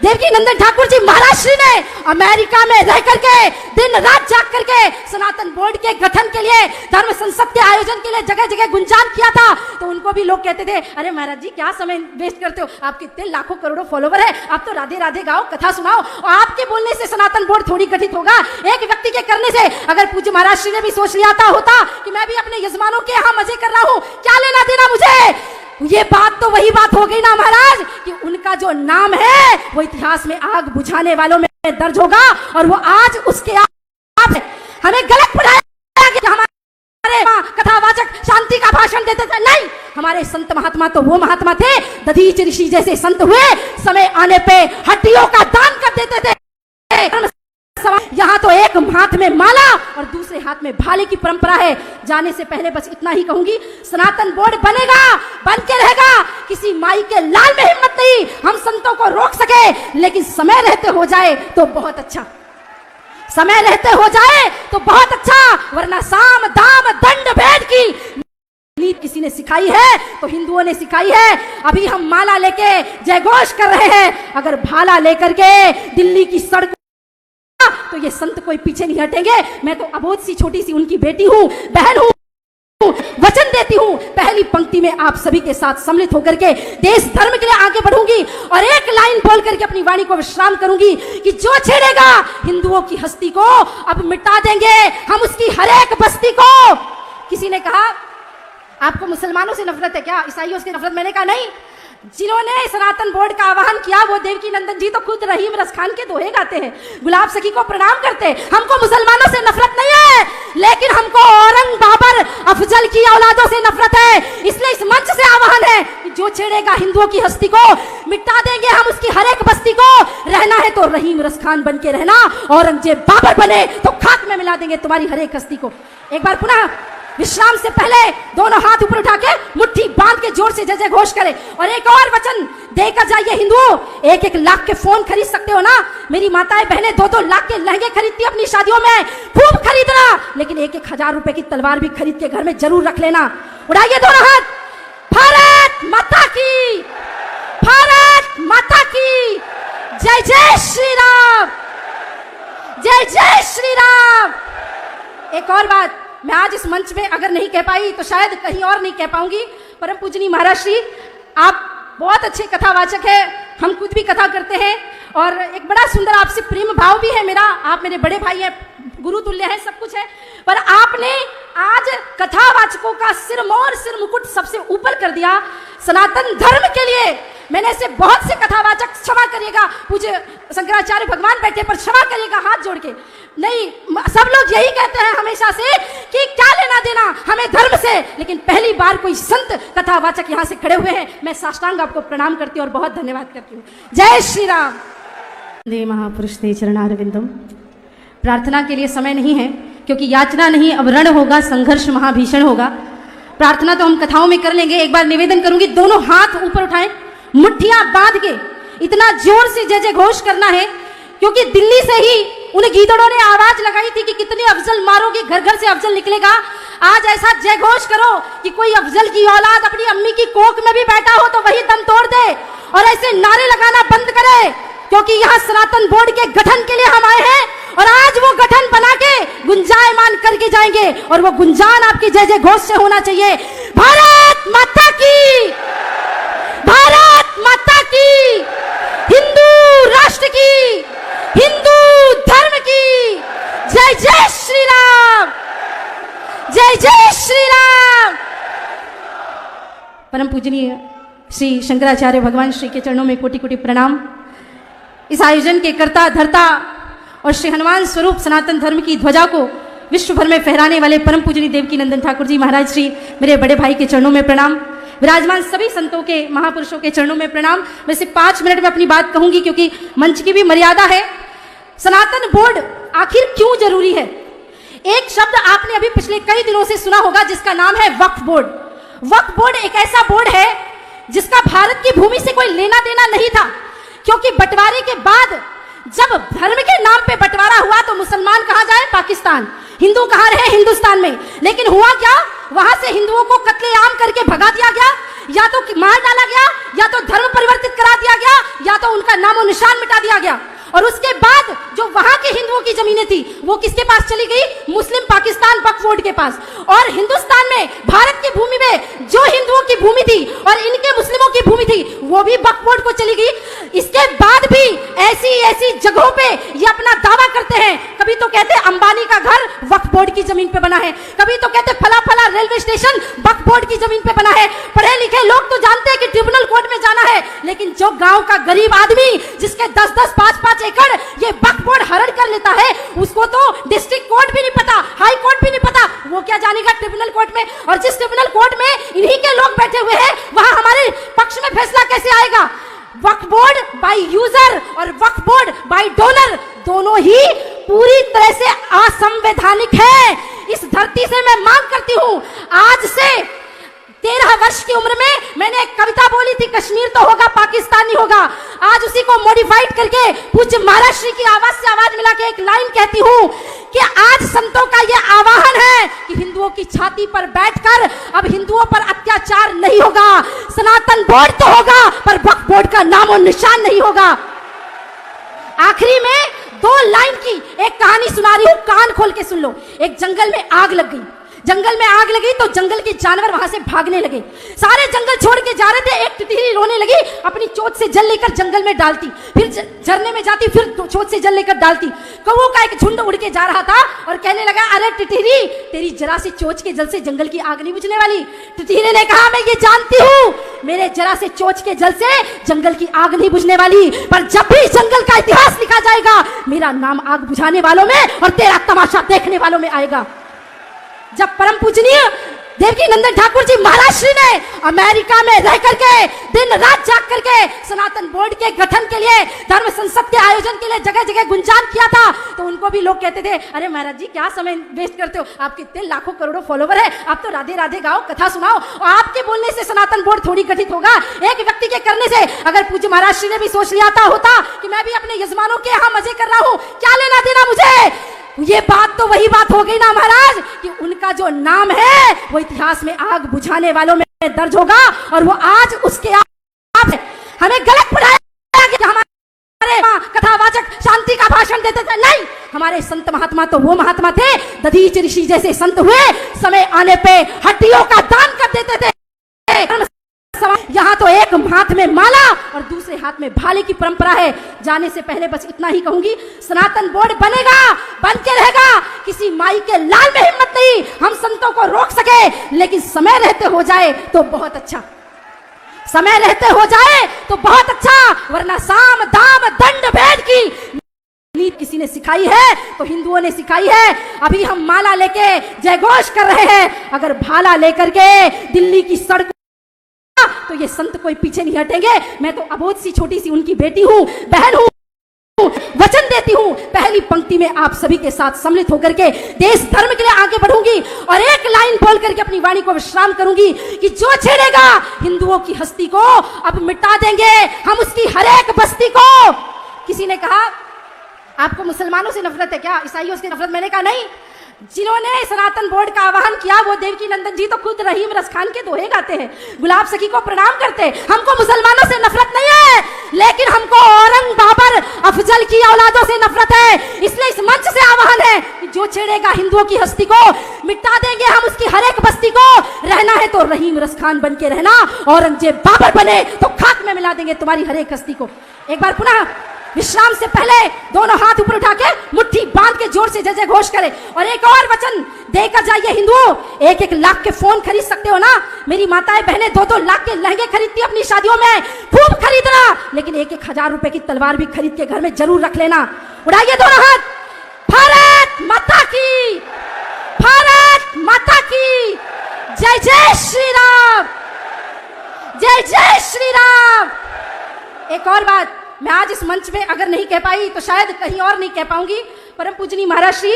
देवकी नंदन ठाकुर जी महाराज श्री ने अमेरिका में रह करके दिन रात जाग करके सनातन बोर्ड के गठन के लिए, धर्म संसद के आयोजन के लिए जगह जगह गुंजान किया था, तो उनको भी लोग कहते थे, अरे महाराज जी क्या समय वेस्ट करते हो, आपके इतने लाखों करोड़ों फॉलोवर है, आप तो राधे राधे गाओ, कथा सुनाओ। और आपके बोलने से सनातन बोर्ड थोड़ी गठित होगा, एक व्यक्ति के करने से। अगर पूज्य महाराज श्री ने भी सोच लिया होता कि मैं भी अपने यजमानों के यहाँ मजे कर रहा हूँ, क्या लेना देना मुझे। ये बात तो वही बात हो गई ना महाराज कि उनका जो नाम है वो इतिहास में आग बुझाने वालों में दर्ज होगा, और वो आज उसके आप हमें गलत पढ़ाया कि हमारे कथावाचक शांति का भाषण देते थे। नहीं, हमारे संत महात्मा तो वो महात्मा थे, दधीच ऋषि जैसे संत हुए, समय आने पे हड्डियों का दान कर देते थे। यहाँ तो एक हाथ में माला और दूसरे हाथ में भाले की परंपरा है। जाने से पहले बस इतना ही कहूंगी, सनातन बोर्ड बनेगा, बन के रहेगा, किसी माई के लाल में हिम्मत नहीं हम संतों को रोक सके, लेकिन समय रहते हो जाए तो बहुत अच्छा, समय रहते हो जाए तो बहुत अच्छा, वरना साम दाम दंड भेद की नीति किसी ने सिखाई है तो हिंदुओं ने सिखाई है। अभी हम माला लेके जयघोष कर रहे हैं, अगर भाला लेकर के दिल्ली की सड़क तो ये संत कोई पीछे नहीं हटेंगे। मैं तो अबोध सी छोटी सी उनकी बेटी हूँ, बहन हूँ, वचन देती हूँ, पहली पंक्ति में आप सभी के साथ सम्मिलित होकर के देश धर्म के लिए आगे बढ़ूंगी और एक लाइन बोल करके अपनी वाणी को विश्राम करूंगी कि जो छेड़ेगा हिंदुओं की हस्ती को अब मिटा देंगे हम उसकी हर एक बस्ती को। किसी ने कहा, आपको मुसलमानों से नफरत है क्या, ईसाइयों से नफरत? मैंने कहा नहीं, जिन्होंने सनातन बोर्ड का आह्वान किया वो देवकी नंदन जी तो खुद रहीम रस खान के दोहे गाते हैं, गुलाब सखी को प्रणाम करते हैं। हमको मुसलमानों से नफरत नहीं है, लेकिन हमको औरंग बाबर अफजल की औलादों से नफरत है। इसलिए इस मंच से आह्वान है कि जो छेड़ेगा हिंदुओं की हस्ती को मिटा देंगे हम उसकी हर एक बस्ती को। रहना है तो रहीम रस खान बन के रहना, औरंगजेब बाबर बने तो खाक में मिला देंगे तुम्हारी हर एक हस्ती को। एक बार पुनः विश्राम से पहले दोनों हाथ ऊपर उठा के मुट्ठी बांध के जोर से जय जय घोष करें और एक और वचन देकर जाइए। हिंदुओं, 1-1 लाख के फोन खरीद सकते हो ना, मेरी माताएं बहनें 2-2 लाख के लहंगे खरीदती अपनी शादियों में, खूब खरीदना, लेकिन 1-1 हजार रुपए की तलवार भी खरीद के घर में जरूर रख लेना। उड़ाइए दोनों हाथ। भारत माता की, भारत माता की जय जय श्री राम, जय जय श्री राम। एक और बात मैं आज इस मंच में अगर नहीं कह पाई तो शायद कहीं और नहीं कह पाऊंगी। परम पूजनीय महाराज श्री, आप बहुत अच्छे कथावाचक है, हम खुद भी कथा करते हैं और एक बड़ा सुंदर आपसे प्रेम भाव भी है मेरा। आप मेरे बड़े भाई हैं, गुरु तुल्य है, सब कुछ है, पर आपने आज कथावाचकों का सिरमौर सिर मुकुट सबसे ऊपर कर दिया सनातन धर्म के लिए। मैंने ऐसे बहुत से कथावाचक, क्षमा करिएगा, पूज्य शंकराचार्य भगवान बैठे पर क्षमा करिएगा हाथ जोड़ के, नहीं सब लोग यही कहते हैं हमेशा से कि क्या लेना देना हमें धर्म से, लेकिन पहली बार कोई संत कथावाचक यहाँ से खड़े हुए हैं। मैं साष्टांग आपको प्रणाम करती हूँ और बहुत धन्यवाद करती हूँ। जय श्री राम। दे महापुरुष ते चरणारविंदम। प्रार्थना के लिए समय नहीं है क्योंकि याचना नहीं अब रण होगा, संघर्ष महाभीषण होगा। प्रार्थना तो हम कथाओं में कर लेंगे। एक बार निवेदन करूंगी, दोनों हाथ ऊपर उठाएं, मुट्ठियां बांध के इतना जोर से जय जय घोष करना है क्योंकि दिल्ली से ही उन गीदड़ों ने आवाज लगाई थी कि कितने अफजल मारोगे, घर घर से अफजल निकलेगा। आज ऐसा जय घोष करो कि कोई अफजल की औलाद अपनी अम्मी की कोख में भी बैठा हो तो वही दम तोड़ दे। और ऐसे नारे लगाना बंद करे, क्योंकि यहाँ सनातन बोर्ड के गठन के लिए हम आए हैं और आज वो गठन बना के गुंजायमान करके जाएंगे और वो गुंजान आपकी जय जय घोष से होना चाहिए। भारत माता की, भारत माता की, हिंदू राष्ट्र की, हिंदू धर्म की जय जय श्री राम, जय जय श्री राम। परम पूजनीय श्री शंकराचार्य भगवान श्री के चरणों में कोटि कोटि प्रणाम। इस आयोजन के कर्ता धर्ता और श्री हनुमान स्वरूप सनातन धर्म की ध्वजा को विश्व भर में फहराने वाले परम पूजनीय देवकी नंदन ठाकुर जी महाराज श्री मेरे बड़े भाई के चरणों में प्रणाम। विराजमान सभी संतों के महापुरुषों के चरणों में प्रणाम। मैं सिर्फ 5 मिनट में अपनी बात कहूंगी क्योंकि मंच की भी मर्यादा है। सनातन बोर्ड आखिर क्यों जरूरी है? एक शब्द आपने अभी पिछले कई दिनों से सुना होगा जिसका नाम है वक्फ बोर्ड। वक्फ बोर्ड एक ऐसा बोर्ड है जिसका भारत की भूमि से कोई लेना देना नहीं था, क्योंकि बंटवारे के बाद जब धर्म के नाम पे बंटवारा हुआ तो मुसलमान कहाँ जाए? पाकिस्तान। हिंदू कहाँ रहे? हिंदुस्तान में। लेकिन हुआ क्या? वहां से हिंदुओं को कत्लेआम करके भगा दिया गया, या तो मार डाला गया, या तो धर्म परिवर्तित करा दिया गया, या तो उनका नामो निशान मिटा दिया गया। और उसके बाद जो वहां के हिंदुओं की जमीनें थी वो किसके पास चली गई? मुस्लिम पाकिस्तान वक्फ बोर्ड के पास। और हिंदुस्तान में भारत की भूमि में जो हिंदुओं की भूमि थी और इनके मुस्लिमों की भूमि थी वो भी वक्फ बोर्ड को चली गई। इसके बाद भी ऐसी ऐसी जगहों पे ये अपना दावा करते हैं। कभी तो कहते हैं अंबानी का घर वक्फ बोर्ड की जमीन पे बना है, कभी तो कहते फला फला रेलवे स्टेशन वक्फ बोर्ड की जमीन पे बना है। पढ़े लिखे लोग तो जानते हैं कि ट्रिब्यूनल कोर्ट में जाना है, लेकिन जो गांव का गरीब आदमी जिसके 10-10, 5-5 एकड़ ये वक्फ बोर्ड हरण कर लेता है, उसको तो डिस्ट्रिक्ट कोर्ट भी नहीं पता, हाई कोर्ट भी नहीं पता, वो क्या जानेगा ट्रिब्यूनल कोर्ट में। और जिस ट्रिब्यूनल कोर्ट में इन्हीं के लोग बैठे हुए हैं वहां हमारे पक्ष में फैसला कैसे आएगा? वक्फ बोर्ड बाय यूजर और वक्फ बोर्ड बाय डोनर दोनों ही पूरी तरह से असंवैधानिक है। इस धरती से मैं मांग करती हूं, आज से 13 वर्ष की उम्र में मैंने एक कविता बोली थी, कश्मीर तो होगा पाकिस्तान नहीं होगा। आज उसी को मॉडिफाइड करके पूज्य महाराज श्री की आवाज से आवाज मिला के एक लाइन कहती हूं कि आज संतों का यह आह्वान है कि हिंदुओं की छाती पर बैठकर अब हिंदुओं पर अत्याचार नहीं होगा। सनातन बोर्ड तो होगा पर वक्फ बोर्ड का नामो निशान नहीं होगा। आखिरी में 2 लाइन की एक कहानी सुना रही हूं, कान खोल के सुन लो। एक जंगल में आग लग गई, जंगल में आग लगी तो जंगल के जानवर वहां से भागने लगे, सारे जंगल छोड़ के जा रहे थे। एक टिटहरी रोने लगी, अपनी चोंच से जल लेकर जंगल में डालती, फिर झरने में जाती, फिर चोंच से जल लेकर डालती। कौवों का एक झुंड उड़ के जा रहा था और कहने लगा, अरे टिटहरी, तेरी जरा सी चोंच के जल से जंगल की आग नहीं बुझने वाली। टिटहरी ने कहा, मैं ये जानती हूँ, मेरे जरा से चोंच के जल से जंगल की आग नहीं बुझने वाली, पर जब भी जंगल का इतिहास लिखा जाएगा मेरा नाम आग बुझाने वालों में और तेरा तमाशा देखने वालों में आएगा। जब परम पूजनीय देवकी नंदन ठाकुर जी महाराज श्री ने अमेरिका में रह करके दिन रात जाग करके सनातन बोर्ड के गठन के लिए, धर्म संसद के आयोजन के लिए जगह जगह गुंजान किया था, तो उनको भी लोग कहते थे, अरे महाराज जी क्या समय वेस्ट करते हो, आपके इतने लाखों करोड़ों फॉलोवर है, आप तो राधे राधे गाओ, कथा सुनाओ। और आपके बोलने से सनातन बोर्ड थोड़ी गठित होगा, एक व्यक्ति के करने से। अगर पूज्य महाराज श्री ने भी सोच लिया होता कि मैं भी अपने यजमानों के यहाँ मजे कर रहा हूँ, क्या लेना देना मुझे, ये बात तो वही बात हो गई ना महाराज कि उनका जो नाम है वो इतिहास में आग बुझाने वालों में दर्ज होगा। और वो आज उसके आप हमें गलत पढ़ाया कि हमारे कथावाचक शांति का भाषण देते थे। नहीं, हमारे संत महात्मा तो वो महात्मा थे, दधीच ऋषि जैसे संत हुए, समय आने पे हड्डियों का दान कर देते थे। यहाँ तो एक हाथ में माला और दूसरे हाथ में भाले की परंपरा है। जाने से पहले बस इतना ही कहूंगी, सनातन बोर्ड बनेगा, बन के रहेगा। किसी माई के लाल में हिम्मत नहीं हम संतों को रोक सके, लेकिन समय रहते हो जाए तो बहुत अच्छा, समय रहते हो जाए तो बहुत अच्छा, वरना साम दाम दंड भेद की नीति किसी ने सिखाई है तो हिंदुओं ने सिखाई है। अभी हम माला लेके जयघोष कर रहे हैं, अगर भाला लेकर के दिल्ली की सड़क तो ये संत कोई पीछे नहीं हटेंगे। मैं तो अबोध सी छोटी सी उनकी बेटी हूँ, बहन हूँ, वचन देती हूँ पहली पंक्ति में आप सभी के साथ सम्मिलित होकर के देश धर्म के लिए आगे बढ़ूंगी और एक लाइन बोल करके अपनी वाणी को विश्राम करूंगी कि जो छेड़ेगा हिंदुओं की हस्ती को अब मिटा देंगे हम उसकी हर एक बस्ती को। किसी ने कहा आपको मुसलमानों से नफरत है क्या, ईसाइयों से नफरत? मैंने कहा नहीं, जिन्होंने सनातन बोर्ड का आह्वान किया वो देवकी नंदन जी तो खुद रहीम रसखान के दोहे गाते हैं, गुलाब सखी को प्रणाम करते हैं। हमको मुसलमानों से नफरत नहीं है, लेकिन हमको औरंग बाबर अफजल की औलादों से नफरत है। इसलिए इस मंच से आह्वान है कि जो छेड़ेगा हिंदुओं की हस्ती को मिटा देंगे हम उसकी हर एक बस्ती को। रहना है तो रहीम रसखान बन के रहना, औरंगजेब बाबर बने तो खाक में मिला देंगे तुम्हारी हर एक हस्ती को। एक बार पुनः विश्राम से पहले दोनों हाथ ऊपर उठा के मुट्ठी बांध के जोर से जय जय घोष करें। और एक और वचन देकर जाइए हिंदुओं, 1-1 लाख के फोन खरीद सकते हो ना, मेरी माताएं बहनें 2-2 लाख के लहंगे खरीदती अपनी शादियों में, खूब खरीदना, लेकिन 1-1 हजार रुपए की तलवार भी खरीद के घर में जरूर रख लेना। उड़ाइए दोनों हाथ। भारत माता की, भारत माता की जय जय श्री राम, जय जय श्री राम। एक और बात मैं आज इस मंच में अगर नहीं कह पाई तो शायद कहीं और नहीं कह पाऊंगी। परम पूजनीय महाराज श्री,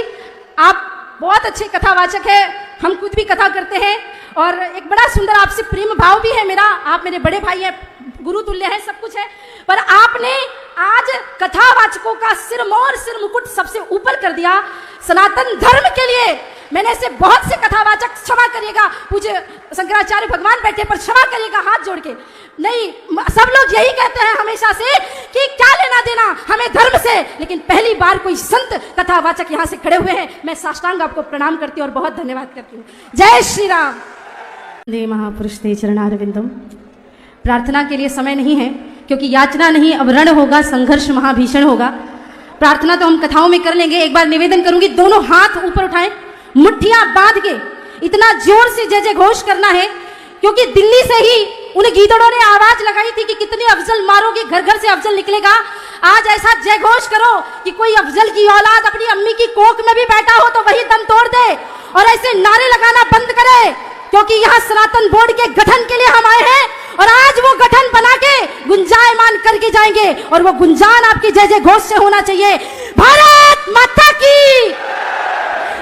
आप बहुत अच्छे कथावाचक है, हम खुद भी कथा करते हैं और एक बड़ा सुंदर आपसे प्रेम भाव भी है मेरा। आप मेरे बड़े भाई हैं, गुरु तुल्य है, सब कुछ है, पर आपने आज कथावाचकों का सिरमौर सिर मुकुट सबसे ऊपर कर दिया सनातन धर्म के लिए। मैंने ऐसे बहुत से कथावाचक, क्षमा करिएगा, पूज्य शंकराचार्य भगवान बैठे पर क्षमा करिएगा हाथ जोड़ के, नहीं सब लोग यही कहते हैं हमेशा से कि क्या लेना देना हमें धर्म से, लेकिन पहली बार कोई संत कथावाचक यहाँ से खड़े हुए हैं। मैं साष्टांग आपको प्रणाम करती हूँ और बहुत धन्यवाद करती हूँ। जय श्री राम। दे महापुरुष ते चरणारविंदम। प्रार्थना के लिए समय नहीं है क्योंकि याचना नहीं अब रण होगा, संघर्ष महाभीषण होगा। प्रार्थना तो हम कथाओं में कर लेंगे। एक बार निवेदन करूंगी, दोनों हाथ ऊपर उठाएं, मुट्ठियां बांध के इतना जोर से जय जय घोष करना है क्योंकि दिल्ली से ही उन गीदड़ों ने आवाज लगाई थी कि कितने अफजल मारोगे, घर घर से अफजल निकलेगा। आज ऐसा जय घोष करो कि कोई अफजल की औलाद अपनी अम्मी की कोख में भी बैठा हो तो वही दम तोड़ दे और ऐसे नारे लगाना बंद करे, क्योंकि यहाँ सनातन बोर्ड के गठन के लिए हम आए हैं और आज वो गठन बना के गुंजायमान करके जाएंगे और वो गुंजान आपकी जय जय घोष से होना चाहिए। भारत माता की,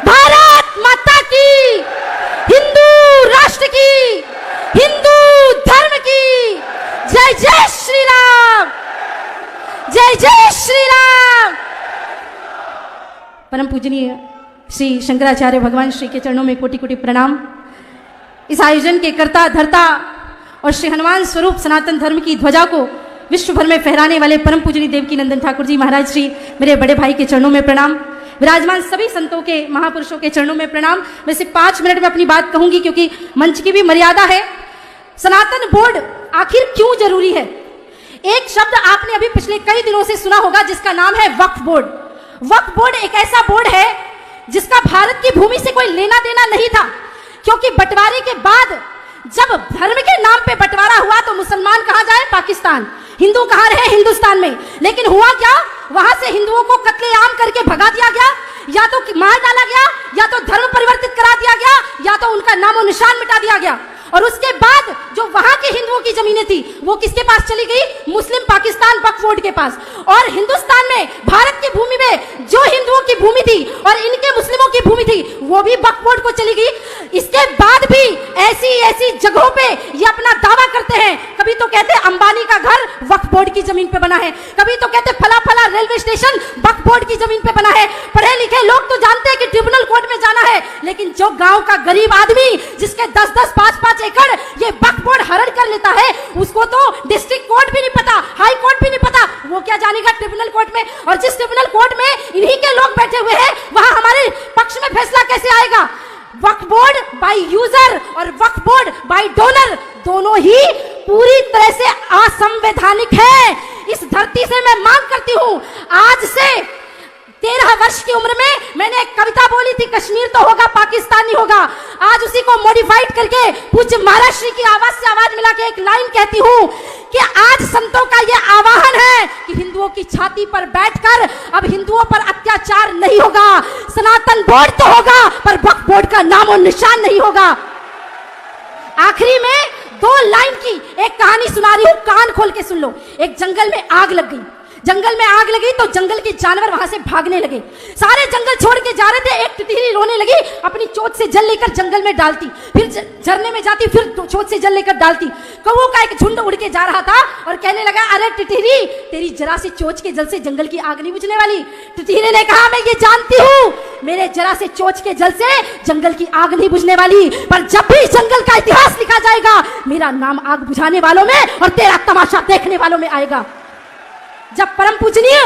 भारत माता की, हिंदू राष्ट्र की, हिंदू धर्म की जय जय श्री राम, जय जय श्री राम। परम पूजनीय श्री शंकराचार्य भगवान श्री के चरणों में कोटि कोटि प्रणाम। इस आयोजन के कर्ता धर्ता और श्री हनुमान स्वरूप सनातन धर्म की ध्वजा को विश्व भर में फहराने वाले परम पूजनीय देवकी नंदन ठाकुर जी महाराज श्री मेरे बड़े भाई के चरणों में प्रणाम। विराजमान सभी संतों के, महापुरुषों के चरणों में प्रणाम। मैं सिर्फ 5 मिनट में अपनी बात कहूंगी क्योंकि मंच की भी मर्यादा है। सनातन बोर्ड आखिर क्यों जरूरी है? एक शब्द आपने अभी पिछले कई दिनों से सुना होगा जिसका नाम है वक्फ बोर्ड। वक्फ बोर्ड एक ऐसा बोर्ड है जिसका भारत की भूमि से कोई लेना देना नहीं था, क्योंकि बंटवारे के बाद जब धर्म के नाम पे बंटवारा हुआ तो मुसलमान कहाँ जाए? पाकिस्तान। हिंदू कहाँ रहे? हिंदुस्तान में। लेकिन हुआ क्या? वहां से हिंदुओं को कत्लेआम करके भगा दिया गया, या तो मार डाला गया, या तो धर्म परिवर्तित करा दिया गया, या तो उनका नामो निशान मिटा दिया गया। और उसके बाद जो वहां के हिंदुओं की जमीनें थी वो किसके पास चली गई? मुस्लिम पाकिस्तान वक्फ बोर्ड के पास। और हिंदुस्तान में भारत की भूमि में जो हिंदुओं की भूमि थी और इनके मुस्लिमों की भूमि थी वो भी वक्फ बोर्ड को चली गई। इसके बाद भी ऐसी ऐसी जगहों पे ये अपना दावा करते हैं। कभी तो कहते हैं अंबानी का घर वक्फ बोर्ड की जमीन पे बना है, कभी तो कहते फला फला रेलवे स्टेशन वक्फ बोर्ड की जमीन पे बना है। पढ़े लिखे लोग तो जानते हैं कि ट्रिब्यूनल कोर्ट में जाना है, लेकिन जो गांव का गरीब आदमी जिसके 10-10, 5-5 एकड़ ये वक्फ बोर्ड हरण कर लेता है, उसको तो डिस्ट्रिक्ट कोर्ट भी नहीं पता, हाई कोर्ट भी नहीं पता, वो क्या जानेगा ट्रिब्यूनल कोर्ट में। और जिस ट्रिब्यूनल कोर्ट में इन्हीं के लोग बैठे हुए हैं वहां हमारे पक्ष में फैसला कैसे आएगा? वक्फ बोर्ड बाय यूजर और वक्फ बोर्ड बाय डोनर दोनों ही पूरी तरह से असंवैधानिक है। इस धरती से मैं मांग करती हूं, आज से 13 वर्ष की उम्र में मैंने एक कविता बोली थी, कश्मीर तो होगा पाकिस्तान नहीं होगा। आज उसी को मॉडिफाइड करके पूज्य महाराज श्री की आवाज से आवाज मिला के एक लाइन कहती हूं कि आज संतों का यह आह्वान है कि हिंदुओं की छाती पर बैठकर अब हिंदुओं पर अत्याचार नहीं होगा। सनातन बोर्ड तो होगा पर वक्फ बोर्ड का नामो निशान नहीं होगा। आखिरी में 2 लाइन की एक कहानी सुना रही हूं, कान खोल के सुन लो। एक जंगल में आग लग गई, जंगल में आग लगी तो जंगल के जानवर वहां से भागने लगे, सारे जंगल छोड़ के जा रहे थे। एक टिटहिरी रोने लगी, अपनी चोंच से जल लेकर जंगल में डालती, फिर झरने में जाती, फिर चोंच से जल लेकर डालती। कौवों का एक झुंड उड़ के जा रहा था और कहने लगा, अरे टिटहिरी, तेरी जरा सी चोंच के जल से जंगल की आग नहीं बुझने वाली। टिटहिरी ने कहा, मैं ये जानती हूँ, मेरे जरा से चोंच के जल से जंगल की आग नहीं बुझने वाली, पर जब भी जंगल का इतिहास लिखा जाएगा, मेरा नाम आग बुझाने वालों में और तेरा तमाशा देखने वालों में आएगा। जब परम पूजनीय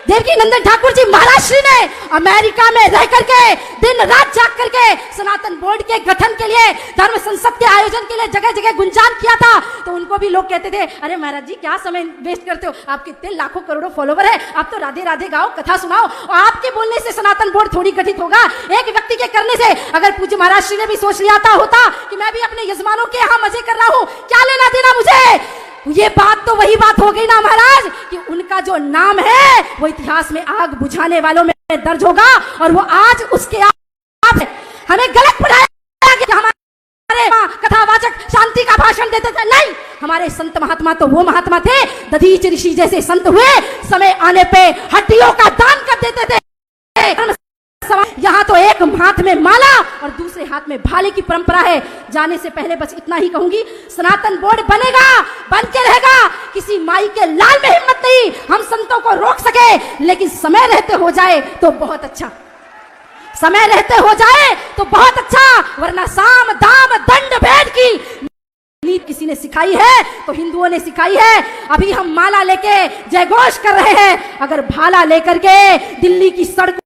देवकी नंदन ठाकुर जी महाराज श्री ने अमेरिका में रह करके दिन रात जाग करके सनातन बोर्ड के गठन के लिए, धर्म संसद के आयोजन के लिए जगह जगह गुंजान किया था, तो उनको भी लोग कहते थे, अरे महाराज जी क्या समय वेस्ट करते हो, आपके इतने लाखों करोड़ों फॉलोवर है, आप तो राधे राधे गाओ, कथा सुनाओ, और आपके बोलने से सनातन बोर्ड थोड़ी गठित होगा, एक व्यक्ति के करने से। अगर पूज्य महाराज श्री ने भी सोच लिया होता कि मैं भी अपने यजमानों के यहाँ मजे कर रहा हूँ, क्या लेना देना मुझे, ये बात तो वही बात हो गई ना महाराज कि उनका जो नाम है वो इतिहास में आग बुझाने वालों में दर्ज होगा, और वो आज उसके आप हमें गलत पढ़ाया कि हमारे कथावाचक शांति का भाषण देते थे। नहीं, हमारे संत महात्मा तो वो महात्मा थे, दधीच ऋषि जैसे संत हुए, समय आने पे हड्डियों का दान कर देते थे। यहाँ तो एक हाथ में माला और दूसरे हाथ में भाले की परंपरा है। जाने से पहले बस इतना ही कहूंगी, सनातन बोर्ड बनेगा, बन के रहेगा, किसी माई के लाल में हिम्मत नहीं हम संतों को रोक सके, लेकिन समय रहते हो जाए तो बहुत अच्छा, समय रहते हो जाए तो बहुत अच्छा, वरना साम दाम दंड भेद की नीति किसी ने सिखाई है तो हिंदुओं ने सिखाई है। अभी हम माला लेके जयघोष कर रहे हैं, अगर भाला लेकर के दिल्ली की सड़क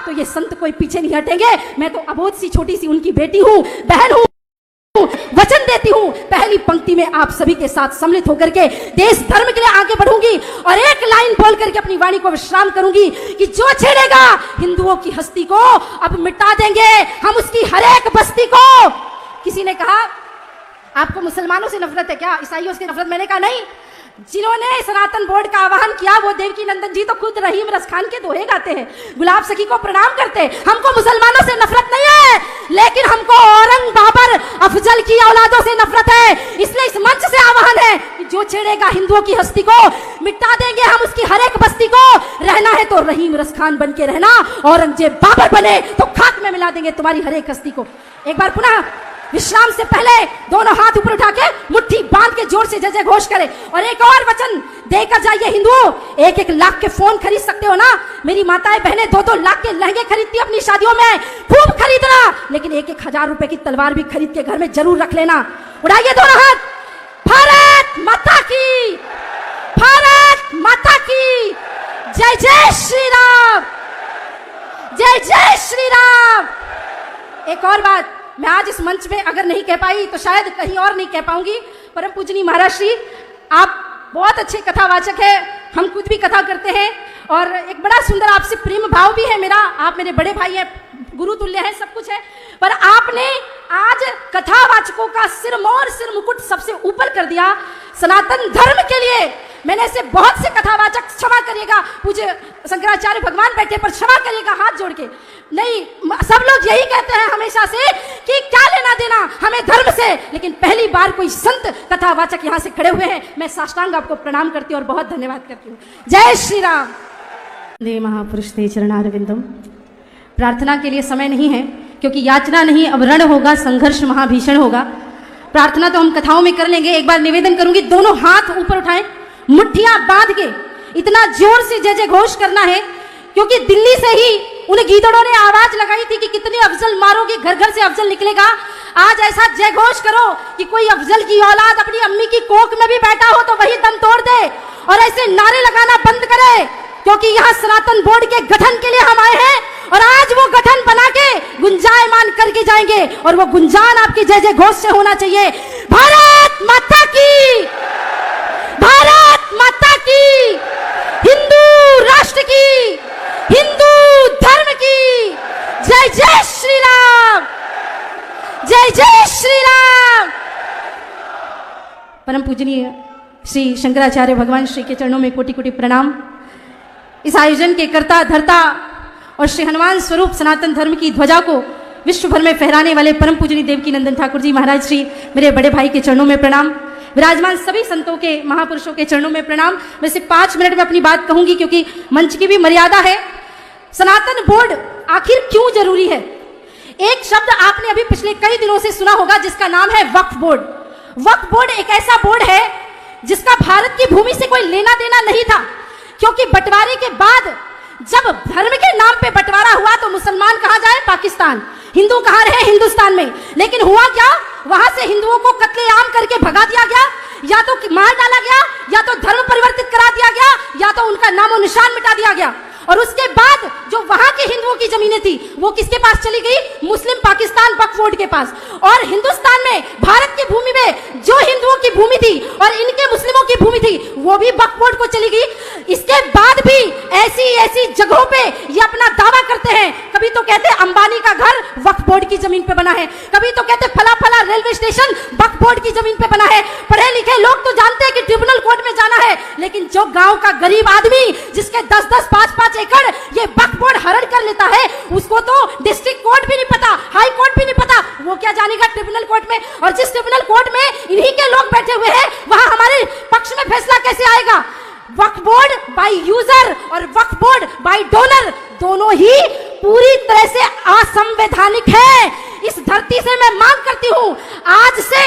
तो ये संत कोई पीछे नहीं हटेंगे। मैं तो अबोध सी छोटी सी उनकी बेटी हूँ, बहन हूँ, वचन देती हूँ, पहली पंक्ति में आप सभी के साथ सम्मिलित होकर के देश धर्म के लिए आगे बढ़ूंगी और एक लाइन बोल करके अपनी वाणी को विश्राम करूंगी कि जो छेड़ेगा हिंदुओं की हस्ती को अब मिटा देंगे हम उसकी हर एक बस्ती को। किसी ने कहा, आपको मुसलमानों से नफरत है क्या, ईसाइयों से नफरत? मैंने कहा नहीं, जिन्होंने सनातन बोर्ड का आह्वान किया वो देवकी नंदन जी तो खुद रहीम रसखान के दोहे गाते हैं, गुलाब सखी को प्रणाम करते हैं। हमको मुसलमानों से नफरत नहीं है, लेकिन हमको औरंग बाबर अफजल की औलादों से नफरत है। इसलिए इस मंच से आह्वान है कि जो छेड़ेगा हिंदुओं की हस्ती को मिटा देंगे हम उसकी हर एक बस्ती को। रहना है तो रहीम रसखान बन के रहना, औरंगजेब बाबर बने तो खाक में मिला देंगे तुम्हारी हर एक हस्ती को। एक बार पुनः विश्राम से पहले दोनों हाथ ऊपर उठा के मुट्ठी बांध के जोर से जय जय घोष करें और एक और वचन देकर जाइए। हिंदुओं, 1-1 लाख के फोन खरीद सकते हो ना, मेरी माताएं बहनें 2-2 लाख के लहंगे खरीदती अपनी शादियों में, खूब खरीदना, लेकिन 1-1 हजार रुपए की तलवार भी खरीद के घर में जरूर रख लेना। उड़ाइए दोनों हाथ। भारत माता की, भारत माता की जय, जय श्री राम, जय जय श्री राम। एक और बात मैं आज इस मंच में अगर नहीं कह पाई तो शायद कहीं और नहीं कह पाऊंगी। परम पूजनीय महाराज श्री, आप बहुत अच्छे कथावाचक है, हम खुद भी कथा करते हैं और एक बड़ा सुंदर आपसे प्रेम भाव भी है मेरा। आप मेरे बड़े भाई हैं, गुरु तुल्य हैं, सब कुछ है, पर आपने आज कथावाचकों का सिरमौर सिर मुकुट सबसे ऊपर कर दिया सनातन धर्म के लिए। मैंने ऐसे बहुत से कथावाचक, क्षमा करिएगा, पूज्य शंकराचार्य भगवान बैठे पर क्षमा करिएगा हाथ जोड़ के, नहीं सब लोग यही कहते हैं हमेशा से कि क्या लेना देना हमें धर्म से, लेकिन पहली बार कोई संत कथावाचक यहाँ से खड़े हुए हैं। मैं साष्टांग आपको प्रणाम करती हूँ और बहुत धन्यवाद करती हूँ। जय श्री राम। दे महापुरुष ते चरणारविंदम। प्रार्थना के लिए समय नहीं है क्योंकि याचना नहीं अब रण होगा, संघर्ष महाभीषण होगा। प्रार्थना तो हम कथाओं में कर लेंगे। एक बार निवेदन करूंगी, दोनों हाथ ऊपर उठाएं, मुट्ठियां बांध के इतना जोर से जय जय घोष करना है क्योंकि दिल्ली से ही उन गीदड़ों ने आवाज लगाई थी कि कितने अफजल मारोगे, घर घर से अफजल निकलेगा। आज ऐसा जय घोष करो कि कोई अफजल की औलाद अपनी अम्मी की कोख में भी बैठा हो तो वही दम तोड़ दे और ऐसे नारे लगाना बंद करे, क्योंकि यहाँ सनातन बोर्ड के गठन के लिए हम आए हैं और आज वो गठन बना के गुंजायमान करके जाएंगे और वो गुंजान आपकी जय जय घोष से होना चाहिए। भारत माता की, भारत माता की, हिंदू राष्ट्र की, हिंदू धर्म की जय, जय श्री राम, जय जय श्री राम। परम पूजनीय श्री शंकराचार्य भगवान श्री के चरणों में कोटि कोटि प्रणाम। इस आयोजन के कर्ता धर्ता और श्री हनुमान स्वरूप सनातन धर्म की ध्वजा को विश्व भर में फहराने वाले परम पूजनीय देवकी नंदन ठाकुर जी महाराज श्री, मेरे बड़े भाई के चरणों में प्रणाम। विराजमान सभी संतों के, महापुरुषों के चरणों में प्रणाम। मैं सिर्फ 5 मिनट में अपनी बात कहूंगी क्योंकि मंच की भी मर्यादा है। सनातन बोर्ड आखिर क्यों जरूरी है? एक शब्द आपने अभी पिछले कई दिनों से सुना होगा जिसका नाम है वक्फ बोर्ड। वक्फ बोर्ड एक ऐसा बोर्ड है जिसका भारत की भूमि से कोई लेना देना नहीं था, क्योंकि बंटवारे के बाद जब धर्म के नाम पे बंटवारा हुआ तो मुसलमान कहाँ जाए? पाकिस्तान। हिंदू कहाँ रहे? हिंदुस्तान में। लेकिन हुआ क्या? वहां से हिंदुओं को कत्लेआम करके भगा दिया गया, या तो मार डाला गया, या तो धर्म परिवर्तित करा दिया गया, या तो उनका नामो निशान मिटा दिया गया। और उसके बाद जो वहां के हिंदुओं की जमीनें थी वो किसके पास चली गई? मुस्लिम पाकिस्तान वक्फ बोर्ड के पास। और हिंदुस्तान में, भारत की भूमि में जो हिंदुओं की भूमि थी और इनके मुस्लिमों की भूमि थी वो भी वक्फ बोर्ड को चली गई। इसके बाद भी ऐसी ऐसी जगहों पे ये अपना दावा करते हैं। कभी तो कहते हैं अंबानी का घर वक्फ बोर्ड की जमीन पे बना है, कभी तो कहते फला फला रेलवे स्टेशन वक्फ बोर्ड की जमीन पे बना है। पढ़े लिखे लोग तो जानते हैं कि ट्रिब्यूनल कोर्ट में जाना है, लेकिन जो गांव का गरीब आदमी जिसके 10-10, 5-5 एकड़ ये वक्फ बोर्ड हरण कर लेता है, उसको तो डिस्ट्रिक्ट कोर्ट भी नहीं पता, हाई कोर्ट भी नहीं पता, वो क्या जानेगा ट्रिब्यूनल कोर्ट में? और जिस ट्रिब्यूनल कोर्ट में इन्हीं के लोग बैठे हुए हैं वहां हमारे पक्ष में फैसला कैसे आएगा? वक्फ बोर्ड बाय यूजर और वक्फ बोर्ड बाय डोनर दोनों ही पूरी तरह से असंवैधानिक है। इस धरती से मैं मांग करती हूं, आज से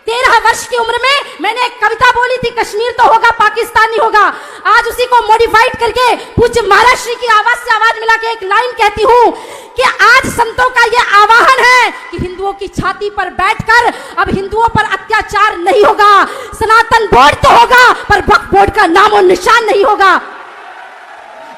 13 वर्ष की उम्र में मैंने एक कविता बोली थी, कश्मीर तो होगा पाकिस्तान नहीं होगा। आज उसी को मॉडिफाइड करके पूज्य महाराज श्री की आवाज से आवाज मिला के एक लाइन कहती हूं कि आज संतों का यह आह्वान है कि हिंदुओं की छाती पर बैठकर अब हिंदुओं पर अत्याचार नहीं होगा। सनातन बोर्ड तो होगा पर वक्फ बोर्ड का नाम और निशान नहीं होगा।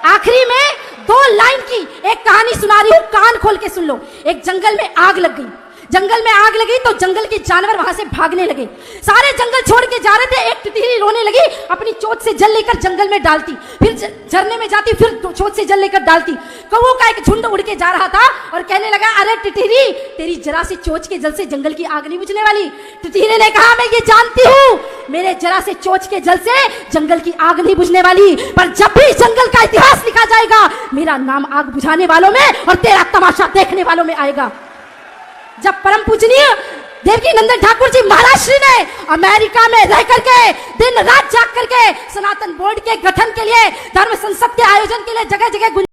आखिरी में 2 लाइन की एक कहानी सुना रही हूं, कान खोल के सुन लो। एक जंगल में आग लग गई। जंगल में आग लगी तो जंगल के जानवर वहां से भागने लगे, सारे जंगल छोड़ के जा रहे थे। एक तितली रोने लगी, अपनी चोंच से जल लेकर जंगल में डालती, फिर झरने में जाती, फिर चोंच से जल लेकर डालती। कौवों का एक झुंड उड़ के जा रहा था और कहने लगा, अरे टिटहरी, तेरी जरा सी चोंच के जल से जंगल की आग नहीं बुझने वाली। टिटहरी ने कहा, मैं ये जानती हूँ, मेरे जरा से चोंच के जल से जंगल की आग नहीं बुझने वाली, पर जब भी जंगल का इतिहास लिखा जाएगा मेरा नाम आग बुझाने वालों में और तेरा तमाशा देखने वालों में आएगा। जब परम पूजनीय देवकी नंदन ठाकुर जी महाराज श्री ने अमेरिका में रह करके दिन रात जाग करके सनातन बोर्ड के गठन के लिए, धर्म संसद के आयोजन के लिए जगह जगह